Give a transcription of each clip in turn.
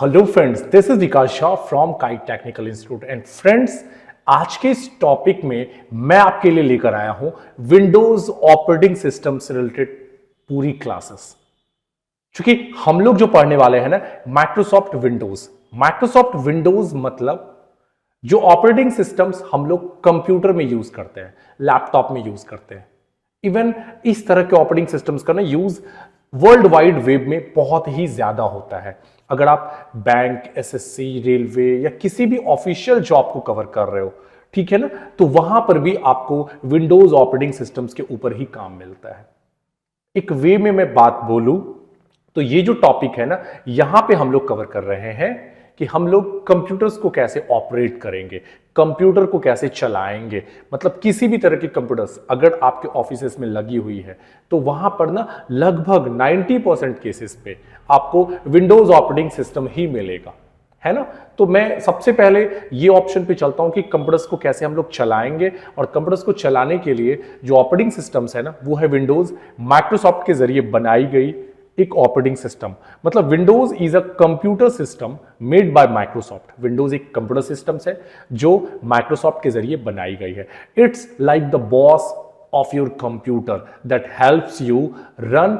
Hello friends, this is Vikas Shah from kite technical institute and friends, आज के इस topic में मैं आपके लिए लेकर आया हूं विंडोज ऑपरेटिंग सिस्टम से रिलेटेड पूरी क्लासेस। क्योंकि हम लोग जो पढ़ने वाले हैं ना माइक्रोसॉफ्ट विंडोज मतलब जो ऑपरेटिंग सिस्टम्स हम लोग कंप्यूटर में यूज करते हैं, लैपटॉप में यूज करते हैं। इवन इस तरह के ऑपरेटिंग सिस्टम्स का ना यूज वर्ल्ड वाइड वेब में बहुत ही ज्यादा होता है। अगर आप बैंक, एसएससी, रेलवे या किसी भी ऑफिशियल जॉब को कवर कर रहे हो, ठीक है ना, तो वहां पर भी आपको विंडोज ऑपरेटिंग सिस्टम्स के ऊपर ही काम मिलता है। एक वे में मैं बात बोलूं तो ये जो टॉपिक है ना, यहां पे हम लोग कवर कर रहे हैं कि हम लोग कंप्यूटर्स को कैसे ऑपरेट करेंगे, कंप्यूटर को कैसे चलाएंगे। मतलब किसी भी तरह की कंप्यूटर्स अगर आपके ऑफिसेस में लगी हुई है तो वहां पर ना लगभग 90% केसेस पे आपको विंडोज ऑपरेटिंग सिस्टम ही मिलेगा, है ना। तो मैं सबसे पहले ये ऑप्शन पे चलता हूं कि कंप्यूटर्स को कैसे हम लोग चलाएंगे, और कंप्यूटर्स को चलाने के लिए जो ऑपरेटिंग सिस्टम्स है ना, वो है विंडोज, माइक्रोसॉफ्ट के जरिए बनाई गई एक ऑपरेटिंग सिस्टम। मतलब Windows is a computer system made by Microsoft. Windows एक कंप्यूटर सिस्टम है जो माइक्रोसॉफ्ट के जरिए बनाई गई है। It's like the boss of your computer that helps you run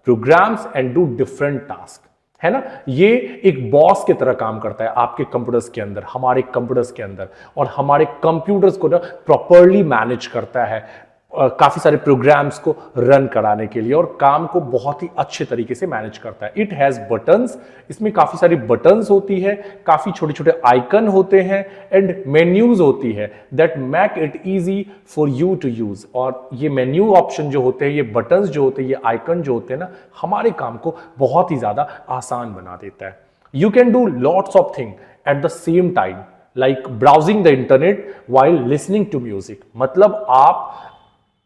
programs and do different task, है ना। ये एक बॉस की तरह काम करता है आपके कंप्यूटर्स के अंदर, हमारे कंप्यूटर्स के अंदर, और हमारे कंप्यूटर्स को ना प्रॉपर्ली मैनेज करता है काफी सारे प्रोग्राम्स को रन कराने के लिए, और काम को बहुत ही अच्छे तरीके से मैनेज करता है। इट हैज बटन्स, इसमें काफी सारी बटन्स होती है, काफी छोटे छोटे आइकन होते हैं एंड मेन्यूज होती है that make it easy for you to use. और ये मेन्यू ऑप्शन जो होते हैं, ये बटन्स जो होते हैं, ये आइकन जो होते हैं ना, हमारे काम को बहुत ही ज्यादा आसान बना देता है। You can do lots of thing at the same time, like browsing the internet while listening to music. मतलब आप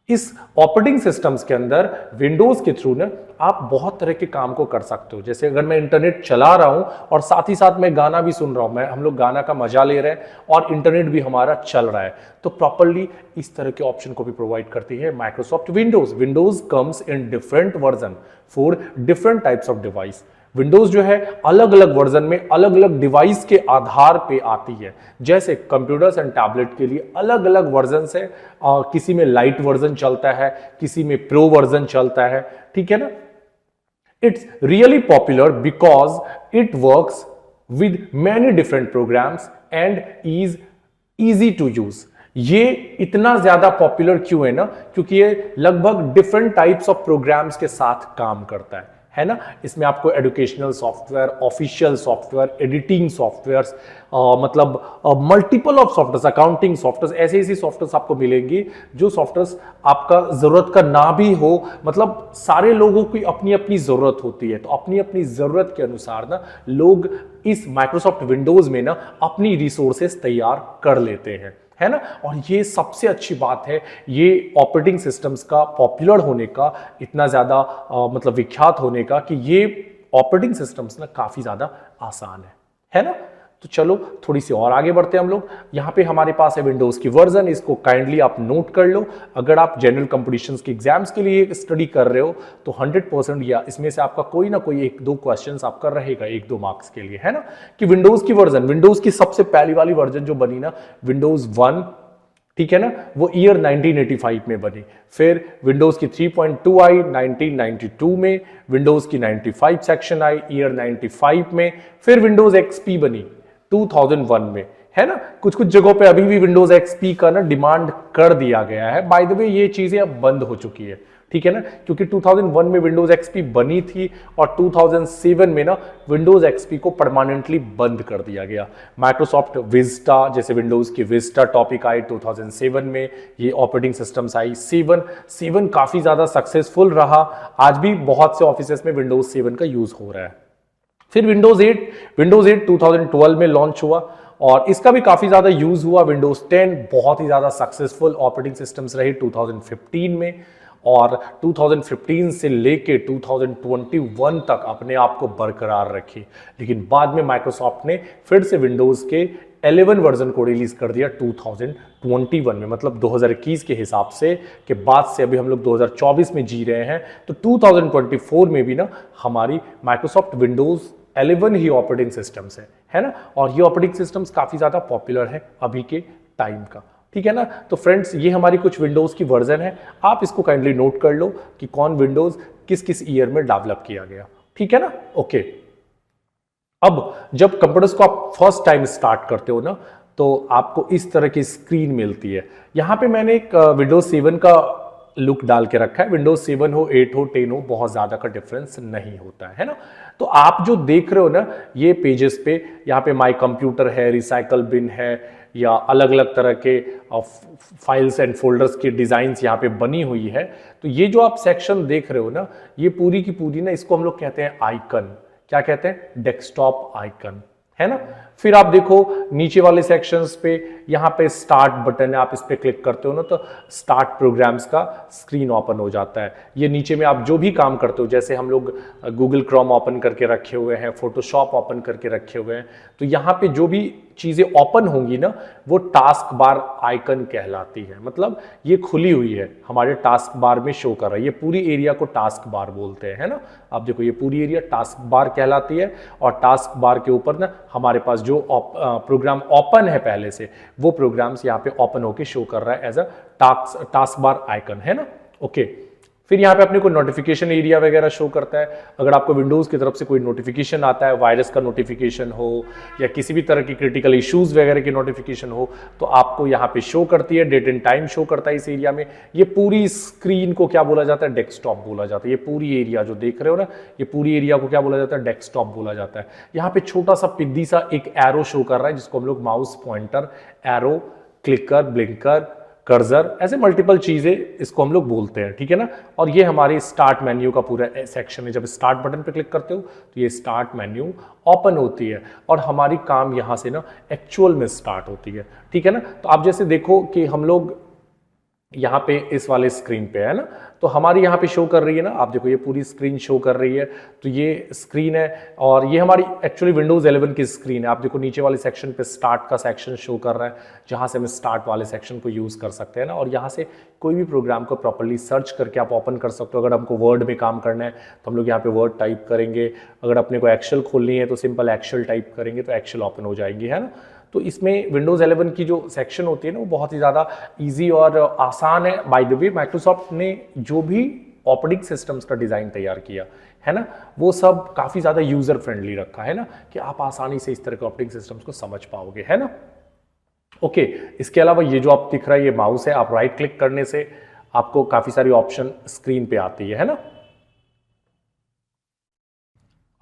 इस ऑपरेटिंग सिस्टम्स के अंदर विंडोज के थ्रू ना आप बहुत तरह के काम को कर सकते हो। जैसे अगर मैं इंटरनेट चला रहा हूं और साथ ही साथ मैं गाना भी सुन रहा हूं, हम लोग गाना का मजा ले रहे हैं और इंटरनेट भी हमारा चल रहा है, तो प्रॉपर्ली इस तरह के ऑप्शन को भी प्रोवाइड करती है Microsoft Windows. Windows comes in different version for different types of device. Windows जो है अलग अलग वर्जन में अलग अलग डिवाइस के आधार पे आती है। जैसे कंप्यूटर्स एंड टैबलेट के लिए अलग अलग वर्जन है, किसी में लाइट वर्जन चलता है, किसी में प्रो वर्जन चलता है, ठीक है ना। It's really popular because it works with many different programs and is easy to use. ये इतना ज्यादा पॉपुलर क्यों है ना, क्योंकि ये लगभग डिफरेंट टाइप्स ऑफ प्रोग्राम्स के साथ काम करता है ना। इसमें आपको educational software, official software, editing software, मतलब multiple of software, accounting software, ऐसे ऐसी सॉफ्टवेयर आपको मिलेंगी जो सॉफ्टवेयर आपका जरूरत का ना भी हो। मतलब सारे लोगों की अपनी अपनी जरूरत होती है, तो अपनी अपनी जरूरत के अनुसार ना लोग इस माइक्रोसॉफ्ट विंडोज में ना अपनी रिसोर्सेस तैयार कर लेते हैं, है ना। और ये सबसे अच्छी बात है, ये ऑपरेटिंग सिस्टम्स का पॉपुलर होने का, इतना ज्यादा मतलब विख्यात होने का, कि ये ऑपरेटिंग सिस्टम्स ना काफी ज्यादा आसान है ना। तो चलो थोड़ी सी और आगे बढ़ते हैं हम लोग। यहाँ पे हमारे पास है विंडोज की वर्जन, इसको काइंडली आप नोट कर लो। अगर आप जनरल कंपटीशंस के एग्जाम्स के लिए स्टडी कर रहे हो तो 100% या इसमें से आपका कोई ना कोई एक दो क्वेश्चंस आपका रहेगा, 1-2 मार्क्स के लिए, है ना। कि विंडोज की वर्जन, विंडोज की सबसे पहली वाली वर्जन जो बनी ना, विंडोज 1, ठीक है ना, वो ईयर 1985 में बनी। फिर विंडोज की 3.2 आई 1992 में, विंडोज की 95 सेक्शन आई ईयर 95 में, फिर विंडोज एक्सपी बनी 2001 में, है ना। कुछ कुछ जगहों पे अभी भी विंडोज एक्सपी का ना डिमांड कर दिया गया है। बाय द वे ये चीजें अब बंद हो चुकी है, ठीक है ना, क्योंकि 2001 में विंडोज एक्सपी बनी थी और 2007 में ना विंडोज एक्सपी को परमानेंटली बंद कर दिया गया। माइक्रोसॉफ्ट विस्टा, जैसे विंडोज की विस्टा टॉपिक आई 2007 में, ये ऑपरेटिंग सिस्टम्स आई। 7 काफी ज्यादा सक्सेसफुल रहा, आज भी बहुत से ऑफिसेस में विंडोज 7 का यूज हो रहा है। फिर विंडोज 8 2012 में लॉन्च हुआ और इसका भी काफी ज्यादा यूज हुआ। विंडोज 10 बहुत ही ज्यादा सक्सेसफुल ऑपरेटिंग सिस्टम्स रहे 2015 में, और 2015 से लेके 2021 तक अपने आप को बरकरार रखी। लेकिन बाद में माइक्रोसॉफ्ट ने फिर से विंडोज के 11 वर्जन को रिलीज कर दिया 2021 में, मतलब 2021 के हिसाब से, के बाद से अभी हम लोग 2024 में जी रहे हैं, तो 2024 में भी ना हमारी माइक्रोसॉफ्ट विंडोज 11 ही ऑपरेटिंग सिस्टम्स है ना, और ये ऑपरेटिंग सिस्टम्स काफी ज्यादा पॉपुलर है अभी के टाइम का, ठीक है ना। तो फ्रेंड्स ये हमारी कुछ विंडोज की वर्जन है, आप इसको काइंडली नोट कर लो कि कौन विंडोज किस किस ईयर में डेवलप किया गया, ठीक है ना। ओके, अब जब कंप्यूटर्स को आप फर्स्ट टाइम स्टार्ट करते हो ना, तो आपको इस तरह की स्क्रीन मिलती है। यहां पे मैंने एक विंडोज 7 का लुक डाल के रखा है। विंडोज 7 हो, 8 हो, 10 हो, बहुत ज्यादा का डिफरेंस नहीं होता है ना। तो आप जो देख रहे हो ना ये पेजेस पे, यहाँ पे माई कंप्यूटर है, रिसाइकल बिन है, या अलग अलग तरह के फाइल्स एंड फोल्डर्स की डिजाइन्स यहाँ पे बनी हुई है। तो ये जो आप सेक्शन देख रहे हो ना, ये पूरी की पूरी ना, इसको हम लोग कहते हैं आइकन। क्या कहते हैं? डेस्कटॉप आइकन, है ना। फिर आप देखो नीचे वाले सेक्शंस पे, यहाँ पे स्टार्ट बटन है, आप इस पे क्लिक करते हो ना तो स्टार्ट प्रोग्राम्स का स्क्रीन ओपन हो जाता है। ये नीचे में आप जो भी काम करते हो, जैसे हम लोग गूगल क्रोम ओपन करके रखे हुए हैं, फोटोशॉप ओपन करके रखे हुए हैं, तो यहाँ पे जो भी चीजें ओपन होंगी ना, वो टास्क बार आइकन कहलाती है। मतलब ये खुली हुई है, हमारे टास्क बार में शो कर रहा है। ये पूरी एरिया को टास्क बार बोलते हैं, है ना। आप देखो ये पूरी एरिया टास्क बार कहलाती है, और टास्क बार के ऊपर ना हमारे पास जो प्रोग्राम ओपन है पहले से, वो प्रोग्राम्स यहाँ पे ओपन होके शो कर रहा है as a task bar icon, है ना। ओके, फिर यहाँ पे अपने को नोटिफिकेशन एरिया वगैरह शो करता है। अगर आपको विंडोज की तरफ से कोई नोटिफिकेशन आता है, वायरस का नोटिफिकेशन हो या किसी भी तरह की क्रिटिकल इश्यूज वगैरह की नोटिफिकेशन हो, तो आपको यहाँ पे शो करती है, डेट एंड टाइम शो करता है इस एरिया में। ये पूरी स्क्रीन को क्या बोला जाता है? डेस्कटॉप बोला जाता है। ये पूरी एरिया जो देख रहे हो ना, ये पूरी एरिया को क्या बोला जाता है? डेस्कटॉप बोला जाता है। यहाँ पे छोटा सा पिद्दी सा एक एरो शो कर रहा है, जिसको हम लोग mouse pointer, arrow, clicker, blinker, cursor, ऐसे मल्टीपल चीजें इसको हम लोग बोलते हैं, ठीक है ना। और ये हमारी स्टार्ट मेन्यू का पूरा सेक्शन है। जब स्टार्ट बटन पे क्लिक करते हो तो ये स्टार्ट मेन्यू ओपन होती है, और हमारी काम यहां से ना एक्चुअल में स्टार्ट होती है, ठीक है ना। तो आप जैसे देखो कि हम लोग यहाँ पे इस वाले स्क्रीन पे है ना, तो हमारी यहाँ पे शो कर रही है ना, आप देखो ये पूरी स्क्रीन शो कर रही है। तो ये स्क्रीन है, और ये हमारी एक्चुअली विंडोज 11 की स्क्रीन है। आप देखो नीचे वाले सेक्शन पे स्टार्ट का सेक्शन शो कर रहा है, जहाँ से हम स्टार्ट वाले सेक्शन को यूज कर सकते हैं ना, और यहाँ से कोई भी प्रोग्राम को प्रॉपर्ली सर्च करके आप ओपन कर सकते हो। अगर हमको वर्ड में काम करना है तो हम लोग यहाँ पे वर्ड टाइप करेंगे, अगर अपने को एक्सेल खोलनी है तो सिंपल एक्सेल टाइप करेंगे तो एक्सेल ओपन हो जाएगी, है ना। तो इसमें विंडोज 11 की जो सेक्शन होती है ना, वो बहुत ही ज़्यादा इजी और आसान है। बाय द वे माइक्रोसॉफ्ट ने जो भी ऑपरेटिंग सिस्टम्स का डिज़ाइन तैयार किया है ना, वो सब काफ़ी ज़्यादा यूज़र फ्रेंडली रखा है ना, कि आप आसानी से इस तरह के ऑपरेटिंग सिस्टम्स को समझ पाओगे, है ना। ओके, इसके अलावा ये जो आप दिख रहा है ये माउस है। आप राइट क्लिक करने से आपको काफ़ी सारी ऑप्शन स्क्रीन पे आती है ना।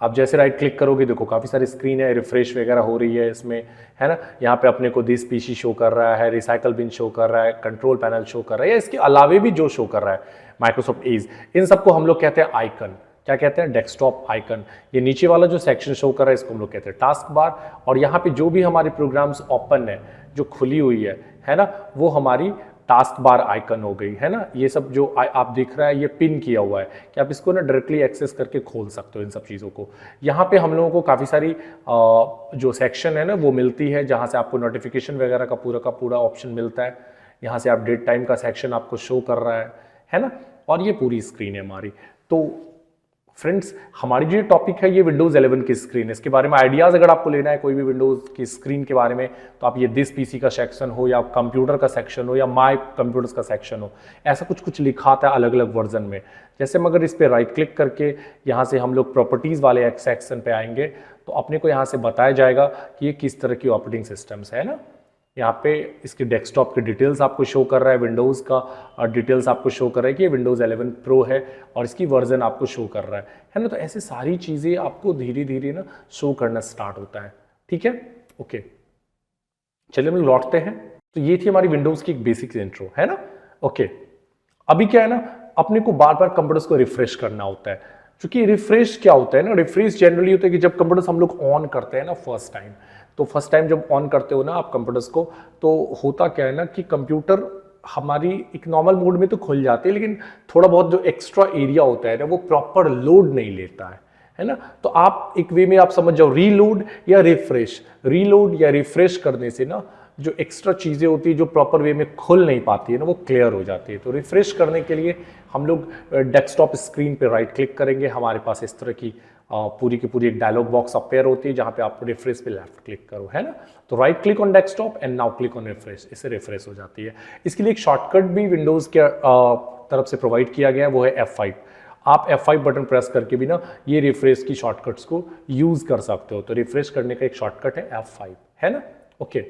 आप जैसे राइट क्लिक करोगे, देखो काफ़ी सारी स्क्रीन है, रिफ्रेश वगैरह हो रही है इसमें, है ना। यहाँ पे अपने को दिस पीसी शो कर रहा है, रिसाइकल बिन शो कर रहा है, कंट्रोल पैनल शो कर रहा है, या इसके अलावे भी जो शो कर रहा है माइक्रोसॉफ्ट एज, इन सबको हम लोग कहते हैं आइकन। क्या कहते हैं? Desktop icon. ये नीचे वाला जो सेक्शन शो कर रहा है इसको हम लोग कहते हैं टास्क बार, और यहाँ पे जो भी हमारे प्रोग्राम्स ओपन है, जो खुली हुई है ना, वो हमारी टास्क बार आइकन हो गई, है ना। ये सब जो आप दिख रहा है ये पिन किया हुआ है, कि आप इसको ना डायरेक्टली एक्सेस करके खोल सकते हो इन सब चीज़ों को। यहाँ पे हम लोगों को काफ़ी सारी जो सेक्शन है ना वो मिलती है, जहाँ से आपको नोटिफिकेशन वगैरह का पूरा ऑप्शन मिलता है। यहाँ से आप डेट टाइम का सेक्शन आपको शो कर रहा है ना। और ये पूरी स्क्रीन है हमारी। तो फ्रेंड्स, हमारी जो टॉपिक है ये विंडोज 11 की स्क्रीन है। इसके बारे में आइडियाज अगर आपको लेना है कोई भी विंडोज की स्क्रीन के बारे में, तो आप ये दिस पीसी का सेक्शन हो, या कंप्यूटर का सेक्शन हो, या माय कंप्यूटर्स का सेक्शन हो, ऐसा कुछ कुछ लिखा आता है अलग अलग वर्जन में। जैसे हम अगर इस पर राइट क्लिक करके यहाँ से हम लोग प्रॉपर्टीज वाले सेक्शन पे आएंगे, तो अपने को यहाँ से बताया जाएगा कि ये किस तरह की ऑपरेटिंग सिस्टम्स है ना। यहाँ पे इसकी डेस्कटॉप की डिटेल्स आपको शो कर रहा है, विंडोज का डिटेल्स आपको शो कर रहा है कि ये विंडोज 11 प्रो है, और इसकी वर्जन आपको शो कर रहा है ना। तो ऐसे सारी चीज़ें आपको धीरे धीरे ना शो करना स्टार्ट होता है, ठीक है। ओके, चलिए हम लौटते हैं। तो ये थी हमारी विंडोज की एक बेसिक इंट्रो, है ना। ओके, अभी क्या है ना, अपने को बार बार कंप्यूटर्स को रिफ्रेश करना होता है। क्योंकि रिफ्रेश क्या होता है ना, रिफ्रेश जनरली होता है कि जब कंप्यूटर्स हम लोग ऑन करते हैं ना फर्स्ट टाइम, तो फर्स्ट टाइम जब ऑन करते हो ना आप कंप्यूटर्स को, तो होता क्या है ना कि कंप्यूटर हमारी एक नॉर्मल मोड में तो खुल जाती है, लेकिन थोड़ा बहुत जो एक्स्ट्रा एरिया होता है ना वो प्रॉपर लोड नहीं लेता है ना। तो आप एक वे में आप समझ जाओ, रीलोड या रिफ्रेश करने से ना जो एक्स्ट्रा चीज़ें होती है जो प्रॉपर वे में खुल नहीं पाती है ना, वो क्लियर हो जाती है। तो रिफ्रेश करने के लिए हम लोग डेस्कटॉप स्क्रीन पे राइट क्लिक करेंगे, हमारे पास इस तरह की पूरी की पूरी एक डायलॉग बॉक्स अपेयर होती है जहां पे आप रिफ्रेश पे लेफ्ट क्लिक करो, है ना। तो right click on desktop and now click on refresh, इससे रिफ्रेश हो जाती है। इसके लिए एक शॉर्टकट भी विंडोज के तरफ से प्रोवाइड किया गया है, वो है F5। आप F5 बटन प्रेस करके भी ना ये रिफ्रेश की शॉर्टकट्स को यूज कर सकते हो। तो रिफ्रेश करने का एक शॉर्टकट है F5, है ना। ओके,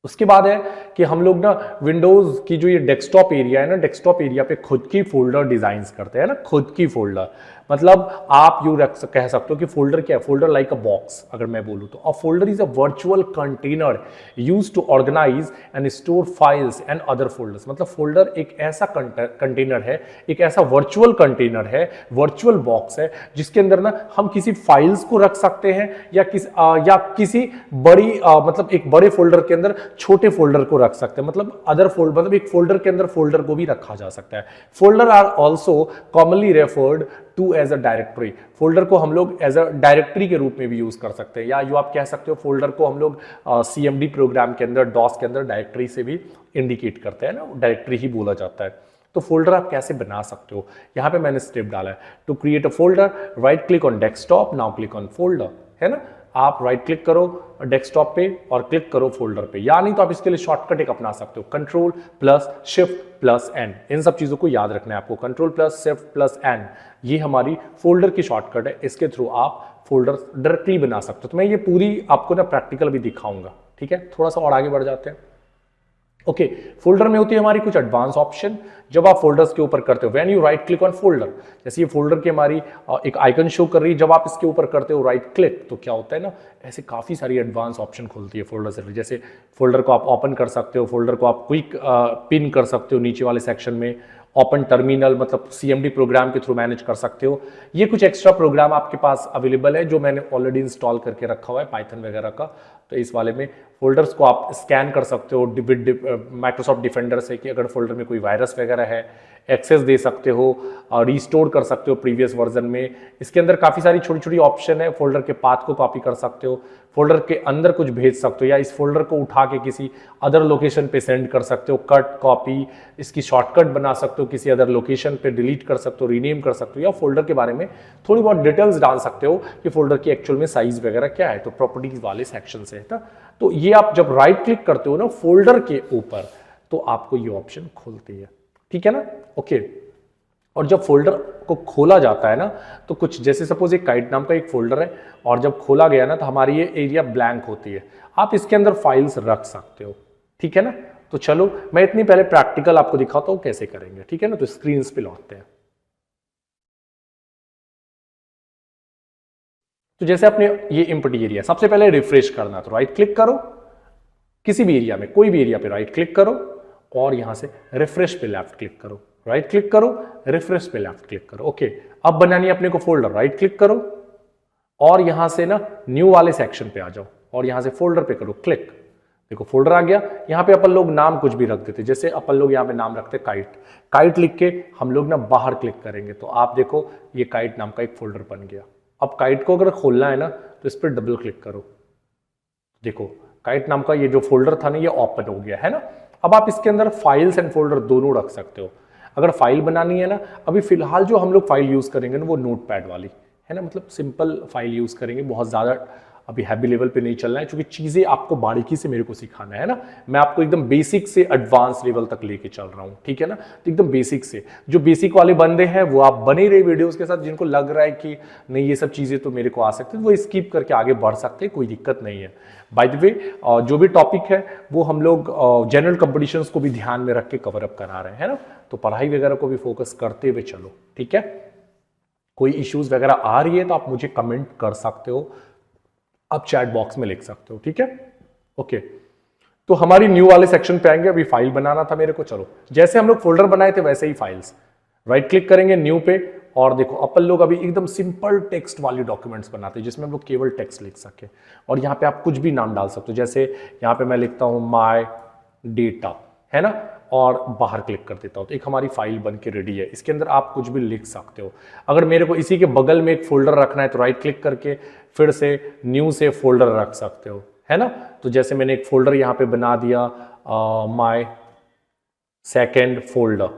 उसके बाद है कि हम लोग ना विंडोज की जो ये डेस्कटॉप एरिया है ना, डेस्कटॉप एरिया पे खुद की फोल्डर डिजाइन्स करते हैं ना, खुद की फोल्डर। मतलब आप यूं कह सकते हो कि फोल्डर क्या है, फोल्डर लाइक अ बॉक्स अगर मैं बोलूं तो। A folder is a virtual container used to organize and store files and other folders. मतलब फोल्डर एक ऐसा कंटेनर है, एक ऐसा वर्चुअल कंटेनर है, वर्चुअल बॉक्स है जिसके अंदर ना हम किसी फाइल्स को रख सकते हैं या किसी बड़ी मतलब एक बड़े फोल्डर के अंदर छोटे फोल्डर को रख सकते हैं। मतलब अदर फोल्डर, मतलब एक फोल्डर के अंदर फोल्डर को भी रखा जा सकता है। Folder are also commonly referred to as a directory. Folder को हम लोग एज अ डायरेक्टरी के रूप में भी यूज कर सकते हैं, या जो आप कह सकते हो फोल्डर को हम लोग CMD प्रोग्राम के अंदर, डॉस के अंदर डायरेक्टरी से भी इंडिकेट करते हैं ना, डायरेक्टरी ही बोला जाता है। तो फोल्डर आप कैसे बना सकते हो, यहां पे मैंने स्टेप डाला है। To create a folder, right click on desktop, now click on folder, है ना। आप राइट क्लिक करो डेस्कटॉप पे और क्लिक करो फोल्डर पे, या नहीं तो आप इसके लिए शॉर्टकट एक अपना सकते हो, control plus shift plus N. इन सब चीजों को याद रखना है आपको, control plus shift plus N, ये हमारी फोल्डर की शॉर्टकट है। इसके थ्रू आप फोल्डर डायरेक्टली बना सकते हो। तो मैं ये पूरी आपको ना प्रैक्टिकल भी दिखाऊंगा, ठीक है। थोड़ा सा और आगे बढ़ जाते हैं। ओके, फोल्डर में होती है हमारी कुछ एडवांस ऑप्शन। जब आप फोल्डर्स के ऊपर करते हो, when you right click on folder, जैसे ये फोल्डर की हमारी एक आइकन शो कर रही है, जब आप इसके ऊपर करते हो राइट क्लिक, तो क्या होता है ना, ऐसे काफी सारी एडवांस ऑप्शन खुलती है फोल्डर से। जैसे फोल्डर को आप ओपन कर सकते हो, फोल्डर को आप क्विक पिन कर सकते हो नीचे वाले सेक्शन में, ओपन टर्मिनल मतलब CMD प्रोग्राम के थ्रू मैनेज कर सकते हो। ये कुछ एक्स्ट्रा प्रोग्राम आपके पास अवेलेबल है जो मैंने ऑलरेडी इंस्टॉल करके रखा हुआ है पाइथन वगैरह का। तो इस वाले में फोल्डर्स को आप स्कैन कर सकते हो माइक्रोसॉफ्ट डिफेंडर से, कि अगर फोल्डर में कोई वायरस वगैरह है, एक्सेस दे सकते हो और रिस्टोर कर सकते हो प्रीवियस वर्जन में। इसके अंदर काफ़ी सारी छोटी छोटी ऑप्शन है। फोल्डर के पाथ को कॉपी कर सकते हो, फोल्डर के अंदर कुछ भेज सकते हो, या इस फोल्डर को उठा के किसी अदर लोकेशन पे सेंड कर सकते हो, कट कॉपी, इसकी शॉर्टकट बना सकते हो, किसी अदर लोकेशन पे डिलीट कर सकते हो, रीनेम कर सकते हो, या फोल्डर के बारे में थोड़ी बहुत डिटेल्स डाल सकते हो कि फोल्डर की एक्चुअल में साइज वगैरह क्या है। तो प्रॉपर्टीज वाले सेक्शन से है। तो ये आप जब राइट क्लिक करते हो ना फोल्डर के ऊपर, तो आपको ये ऑप्शन खुलती है, ठीक है ना। ओके, और जब फोल्डर को खोला जाता है ना, तो कुछ जैसे सपोज एक काइट नाम का एक फोल्डर है, और जब खोला गया ना तो हमारी ये एरिया ब्लैंक होती है। आप इसके अंदर फाइल्स रख सकते हो, ठीक है ना। तो चलो मैं इतनी पहले प्रैक्टिकल आपको दिखाता हूं कैसे करेंगे, ठीक है ना। तो स्क्रीन पे लौटते हैं। तो जैसे अपने ये इंपटी एरिया, सबसे पहले रिफ्रेश करना, तो राइट क्लिक करो किसी भी एरिया में, कोई भी एरिया पे राइट क्लिक करो और यहां से रिफ्रेश पे लेफ्ट क्लिक करो, राइट क्लिक करो, रिफ्रेश पे लेफ्ट क्लिक करो। ओके, अब बनानी है अपने को फोल्डर, राइट क्लिक करो और यहां से ना न्यू वाले सेक्शन पे आ जाओ और यहां से फोल्डर पे करो क्लिक। देखो फोल्डर आ गया। यहां पे अपन लोग नाम कुछ भी रख देते, जैसे अपन लोग यहां पे नाम रखते काइट, काइट लिख के हम लोग ना बाहर क्लिक करेंगे तो आप देखो ये काइट नाम का एक फोल्डर बन गया। अब काइट को अगर खोलना है ना तो इस पर डबल क्लिक करो, देखो काइट नाम का ये जो फोल्डर था ना ये ओपन हो गया, है ना। अब आप इसके अंदर फाइल्स एंड फोल्डर दोनों रख सकते हो। अगर फाइल बनानी है ना, अभी फिलहाल जो हम लोग फाइल यूज करेंगे ना वो नोटपैड वाली है ना, मतलब सिंपल फाइल यूज करेंगे, बहुत ज्यादा अभी हैवी लेवल पे नहीं चलना है, क्योंकि चीजें आपको बारीकी से मेरे को सिखाना है ना। मैं आपको एकदम बेसिक से एडवांस लेवल तक लेके चल रहा हूँ, ठीक है ना। तो एकदम बेसिक से, जो बेसिक वाले बंदे हैं वो आप बने रहे वीडियोस के साथ, जिनको लग रहा है कि नहीं ये सब चीजें तो मेरे को आ सकती है, वो स्किप करके आगे बढ़ सकते हैं, कोई दिक्कत नहीं है। बाय द वे जो भी टॉपिक है वो हम लोग जनरल कंपटीशंस को भी ध्यान में रख के कवर अप करा रहे हैं ना, तो पढ़ाई वगैरह को भी फोकस करते हुए चलो, ठीक है। कोई इश्यूज वगैरह आ रही है तो आप मुझे कमेंट कर सकते हो, आप चैट बॉक्स में लिख सकते हो, ठीक है। ओके, तो हमारी न्यू वाले सेक्शन पे आएंगे। अभी फाइल बनाना था मेरे को, चलो जैसे हम लोग फोल्डर बनाए थे वैसे ही फाइल्स, राइट क्लिक करेंगे न्यू पे और देखो अपन लोग अभी एकदम सिंपल टेक्स्ट वाली डॉक्यूमेंट्स बनाते हैं जिसमें हम लोग केवल टेक्स्ट लिख सके, और यहाँ पे आप कुछ भी नाम डाल सकते हो। जैसे यहाँ पे मैं लिखता हूँ माय डेटा, है ना, और बाहर क्लिक कर देता हूँ तो एक हमारी फाइल बन के रेडी है। इसके अंदर आप कुछ भी लिख सकते हो। अगर मेरे को इसी के बगल में एक फोल्डर रखना है तो राइट क्लिक करके फिर से न्यू से फोल्डर रख सकते हो, है ना। तो जैसे मैंने एक फोल्डर यहाँ पे बना दिया माय सेकेंड फोल्डर,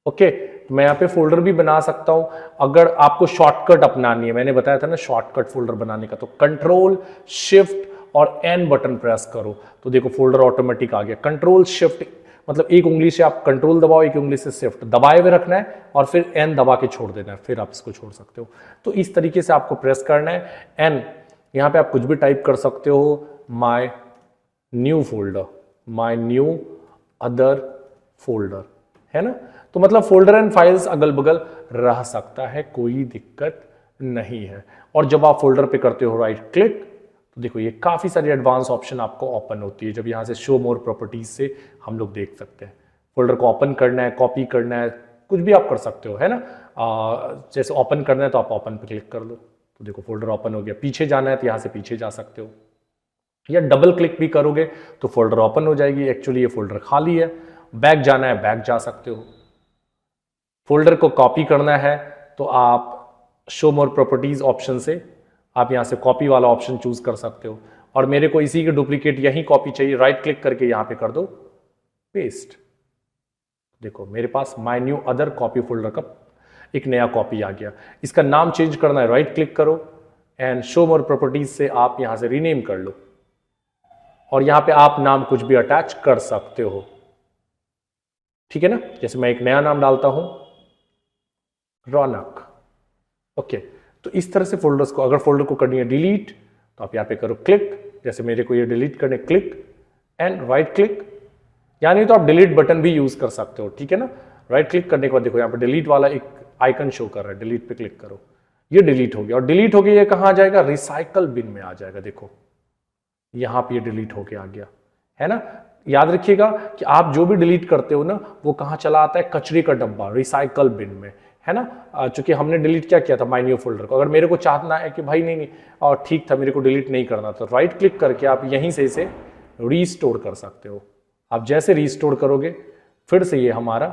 ओके। तो मैं यहाँ पे फोल्डर भी बना सकता हूँ। अगर आपको शॉर्टकट अपनानी है, मैंने बताया था ना शॉर्टकट फोल्डर बनाने का, तो कंट्रोल शिफ्ट और एन बटन प्रेस करो तो देखो फोल्डर ऑटोमेटिक आ गया। कंट्रोल शिफ्ट मतलब एक उंगली से आप कंट्रोल दबाओ, एक उंगली से शिफ्ट दबाए हुए रखना है और फिर एन दबा के छोड़ देना है, फिर आप इसको छोड़ सकते हो। तो इस तरीके से आपको प्रेस करना है एन। यहाँ पे आप कुछ भी टाइप कर सकते हो, my new folder, my new other folder, है ना। तो मतलब फोल्डर एंड फाइल्स अगल बगल रह सकता है, कोई दिक्कत नहीं है। और जब आप फोल्डर पे करते हो राइट क्लिक तो देखो ये काफी सारी एडवांस ऑप्शन आपको ओपन होती है। जब यहाँ से शो मोर प्रॉपर्टीज से हम लोग देख सकते हैं फोल्डर को ओपन करना है, कॉपी करना है, कुछ भी आप कर सकते हो, है ना। जैसे ओपन करना है तो आप ओपन पे क्लिक कर दो तो देखो फोल्डर ओपन हो गया। पीछे जाना है तो यहाँ से पीछे जा सकते हो, या डबल क्लिक भी करोगे तो फोल्डर ओपन हो जाएगी। एक्चुअली ये फोल्डर खाली है। बैक जाना है, बैक जा सकते हो। फोल्डर को कॉपी करना है तो आप शो मोर प्रॉपर्टीज ऑप्शन से आप यहां से कॉपी वाला ऑप्शन चूज कर सकते हो। और मेरे को इसी की डुप्लीकेट यही कॉपी चाहिए, राइट क्लिक करके यहां पे कर दो पेस्ट। देखो मेरे पास my new other copy folder का एक नया कॉपी आ गया। इसका नाम चेंज करना है, राइट क्लिक करो एंड शो मोर प्रॉपर्टीज से आप यहां से रीनेम कर लो और यहां पे आप नाम कुछ भी अटैच कर सकते हो, ठीक है ना। जैसे मैं एक नया नाम डालता हूं, रौनक। ओके, तो इस तरह से फोल्डर्स को, अगर फोल्डर को करनी है डिलीट तो आप यहां पे करो क्लिक, जैसे मेरे को ये डिलीट करने, क्लिक एंड राइट क्लिक, यानी तो आप डिलीट बटन भी यूज कर सकते हो, ठीक है ना। राइट क्लिक करने के बाद देखो यहां पे डिलीट वाला एक आइकन शो कर रहा है, डिलीट पे क्लिक करो, ये डिलीट हो गया। और डिलीट हो गया ये कहां आ जाएगा, रिसाइकल बिन में आ जाएगा। देखो यहां पे ये डिलीट होके आ गया, है ना। याद रखिएगा कि आप जो भी डिलीट करते हो ना वो कहां चला आता है, कचरे का डब्बा, रिसाइकल बिन में, है ना। चूंकि हमने डिलीट क्या किया था, माय न्यू फोल्डर को। अगर मेरे को चाहना है कि भाई नहीं और ठीक था, मेरे को डिलीट नहीं करना, तो राइट क्लिक करके आप यहीं से इसे रीस्टोर कर सकते हो। आप जैसे रीस्टोर करोगे फिर से ये हमारा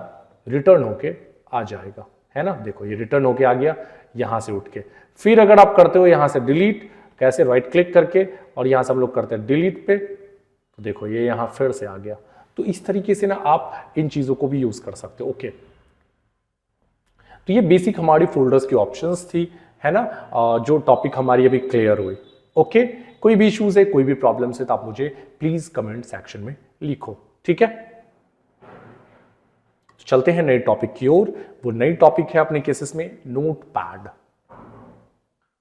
रिटर्न होके आ जाएगा, है ना। देखो ये रिटर्न होके आ गया यहां से उठ के। फिर अगर आप करते हो यहां से डिलीट, कैसे, राइट क्लिक करके, और यहां से हम लोग करते हैं डिलीट पे, तो देखो ये यहां फिर से आ गया। तो इस तरीके से ना आप इन चीजों को भी यूज कर सकते हो। ओके, तो ये बेसिक हमारी फोल्डर्स की ऑप्शंस थी, है ना। जो टॉपिक हमारी अभी क्लियर हुई। ओके, कोई भी इश्यूज है, कोई भी प्रॉब्लम है तो आप मुझे प्लीज कमेंट सेक्शन में लिखो, ठीक है। तो चलते हैं नए टॉपिक की ओर। वो नई टॉपिक है अपने केसेस में नोटपैड।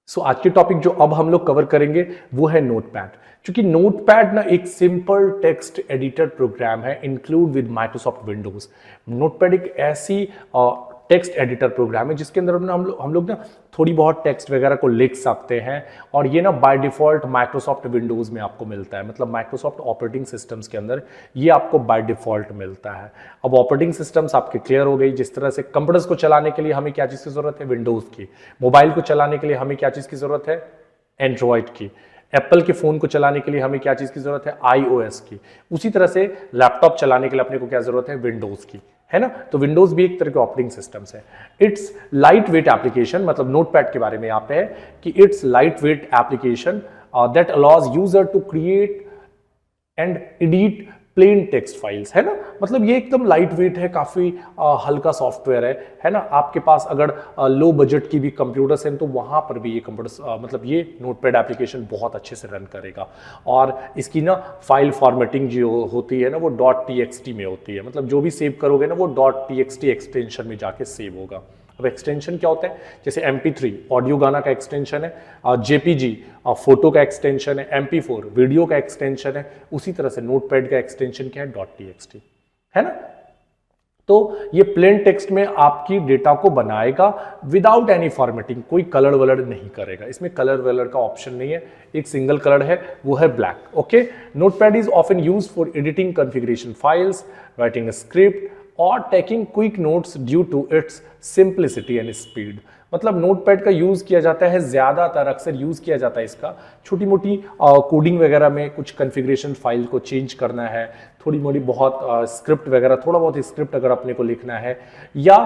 सो आज के टॉपिक जो अब हम लोग कवर करेंगे वो है नोटपैड। क्योंकि नोटपैड ना एक सिंपल टेक्स्ट एडिटर प्रोग्राम है include with Microsoft Windows. Notepad एक ऐसी टेक्स्ट एडिटर प्रोग्राम है जिसके अंदर हम लोग ना थोड़ी बहुत टेक्स्ट वगैरह को लिख सकते हैं, और ये ना बाय डिफॉल्ट माइक्रोसॉफ्ट विंडोज में आपको मिलता है। मतलब माइक्रोसॉफ्ट ऑपरेटिंग सिस्टम्स के अंदर ये आपको बाय डिफॉल्ट मिलता है। अब ऑपरेटिंग सिस्टम्स आपके क्लियर हो गई। जिस तरह से कंप्यूटर्स को चलाने के लिए हमें क्या चीज़ की जरूरत है, विंडोज की। मोबाइल को चलाने के लिए हमें क्या चीज़ की जरूरत है, एंड्रॉयड की। एप्पल के फोन को चलाने के लिए हमें क्या चीज़ की जरूरत है, iOS की। उसी तरह से लैपटॉप चलाने के लिए अपने को क्या जरूरत है, विंडोज की, है ना। तो विंडोज भी एक तरह के ऑपरेटिंग सिस्टम्स है। इट्स लाइट वेट एप्लीकेशन, मतलब नोटपैड के बारे में यहाँ पे है कि it's light weight application that allows user to create and edit plain text files, है ना। मतलब ये एकदम लाइट वेट है, काफी हल्का सॉफ्टवेयर है ना। आपके पास अगर लो बजट की भी कंप्यूटर्स हैं तो वहां पर भी ये कंप्यूटर्स मतलब ये नोटपैड एप्लीकेशन बहुत अच्छे से रन करेगा। और इसकी ना फाइल फॉर्मेटिंग जो होती है ना वो .txt में होती है। मतलब जो भी सेव करोगे ना वो .txt एक्सटेंशन में जाके सेव होगा। अब एक्सटेंशन क्या होता है, जैसे MP3 ऑडियो गाना का एक्सटेंशन है, JPG फोटो का एक्सटेंशन है, MP4 वीडियो का एक्सटेंशन है। उसी तरह से नोटपैड का एक्सटेंशन क्या है, .txt, है ना। तो ये प्लेन टेक्स्ट में आपकी डेटा को बनाएगा विदाउट एनी फॉर्मेटिंग, कोई कलर वलर नहीं करेगा। इसमें कलर वलर का ऑप्शन नहीं है, एक सिंगल कलर है, वो है black. Okay, notepad is often use for editing configuration files, writing a script और taking quick notes due to its simplicity and speed. मतलब नोटपैड का यूज किया जाता है, ज्यादातर अक्सर यूज किया जाता है इसका छोटी मोटी कोडिंग वगैरह में, कुछ कॉन्फ़िगरेशन फाइल को चेंज करना है, थोड़ी मोटी बहुत स्क्रिप्ट वगैरह, थोड़ा बहुत स्क्रिप्ट अगर अपने को लिखना है, या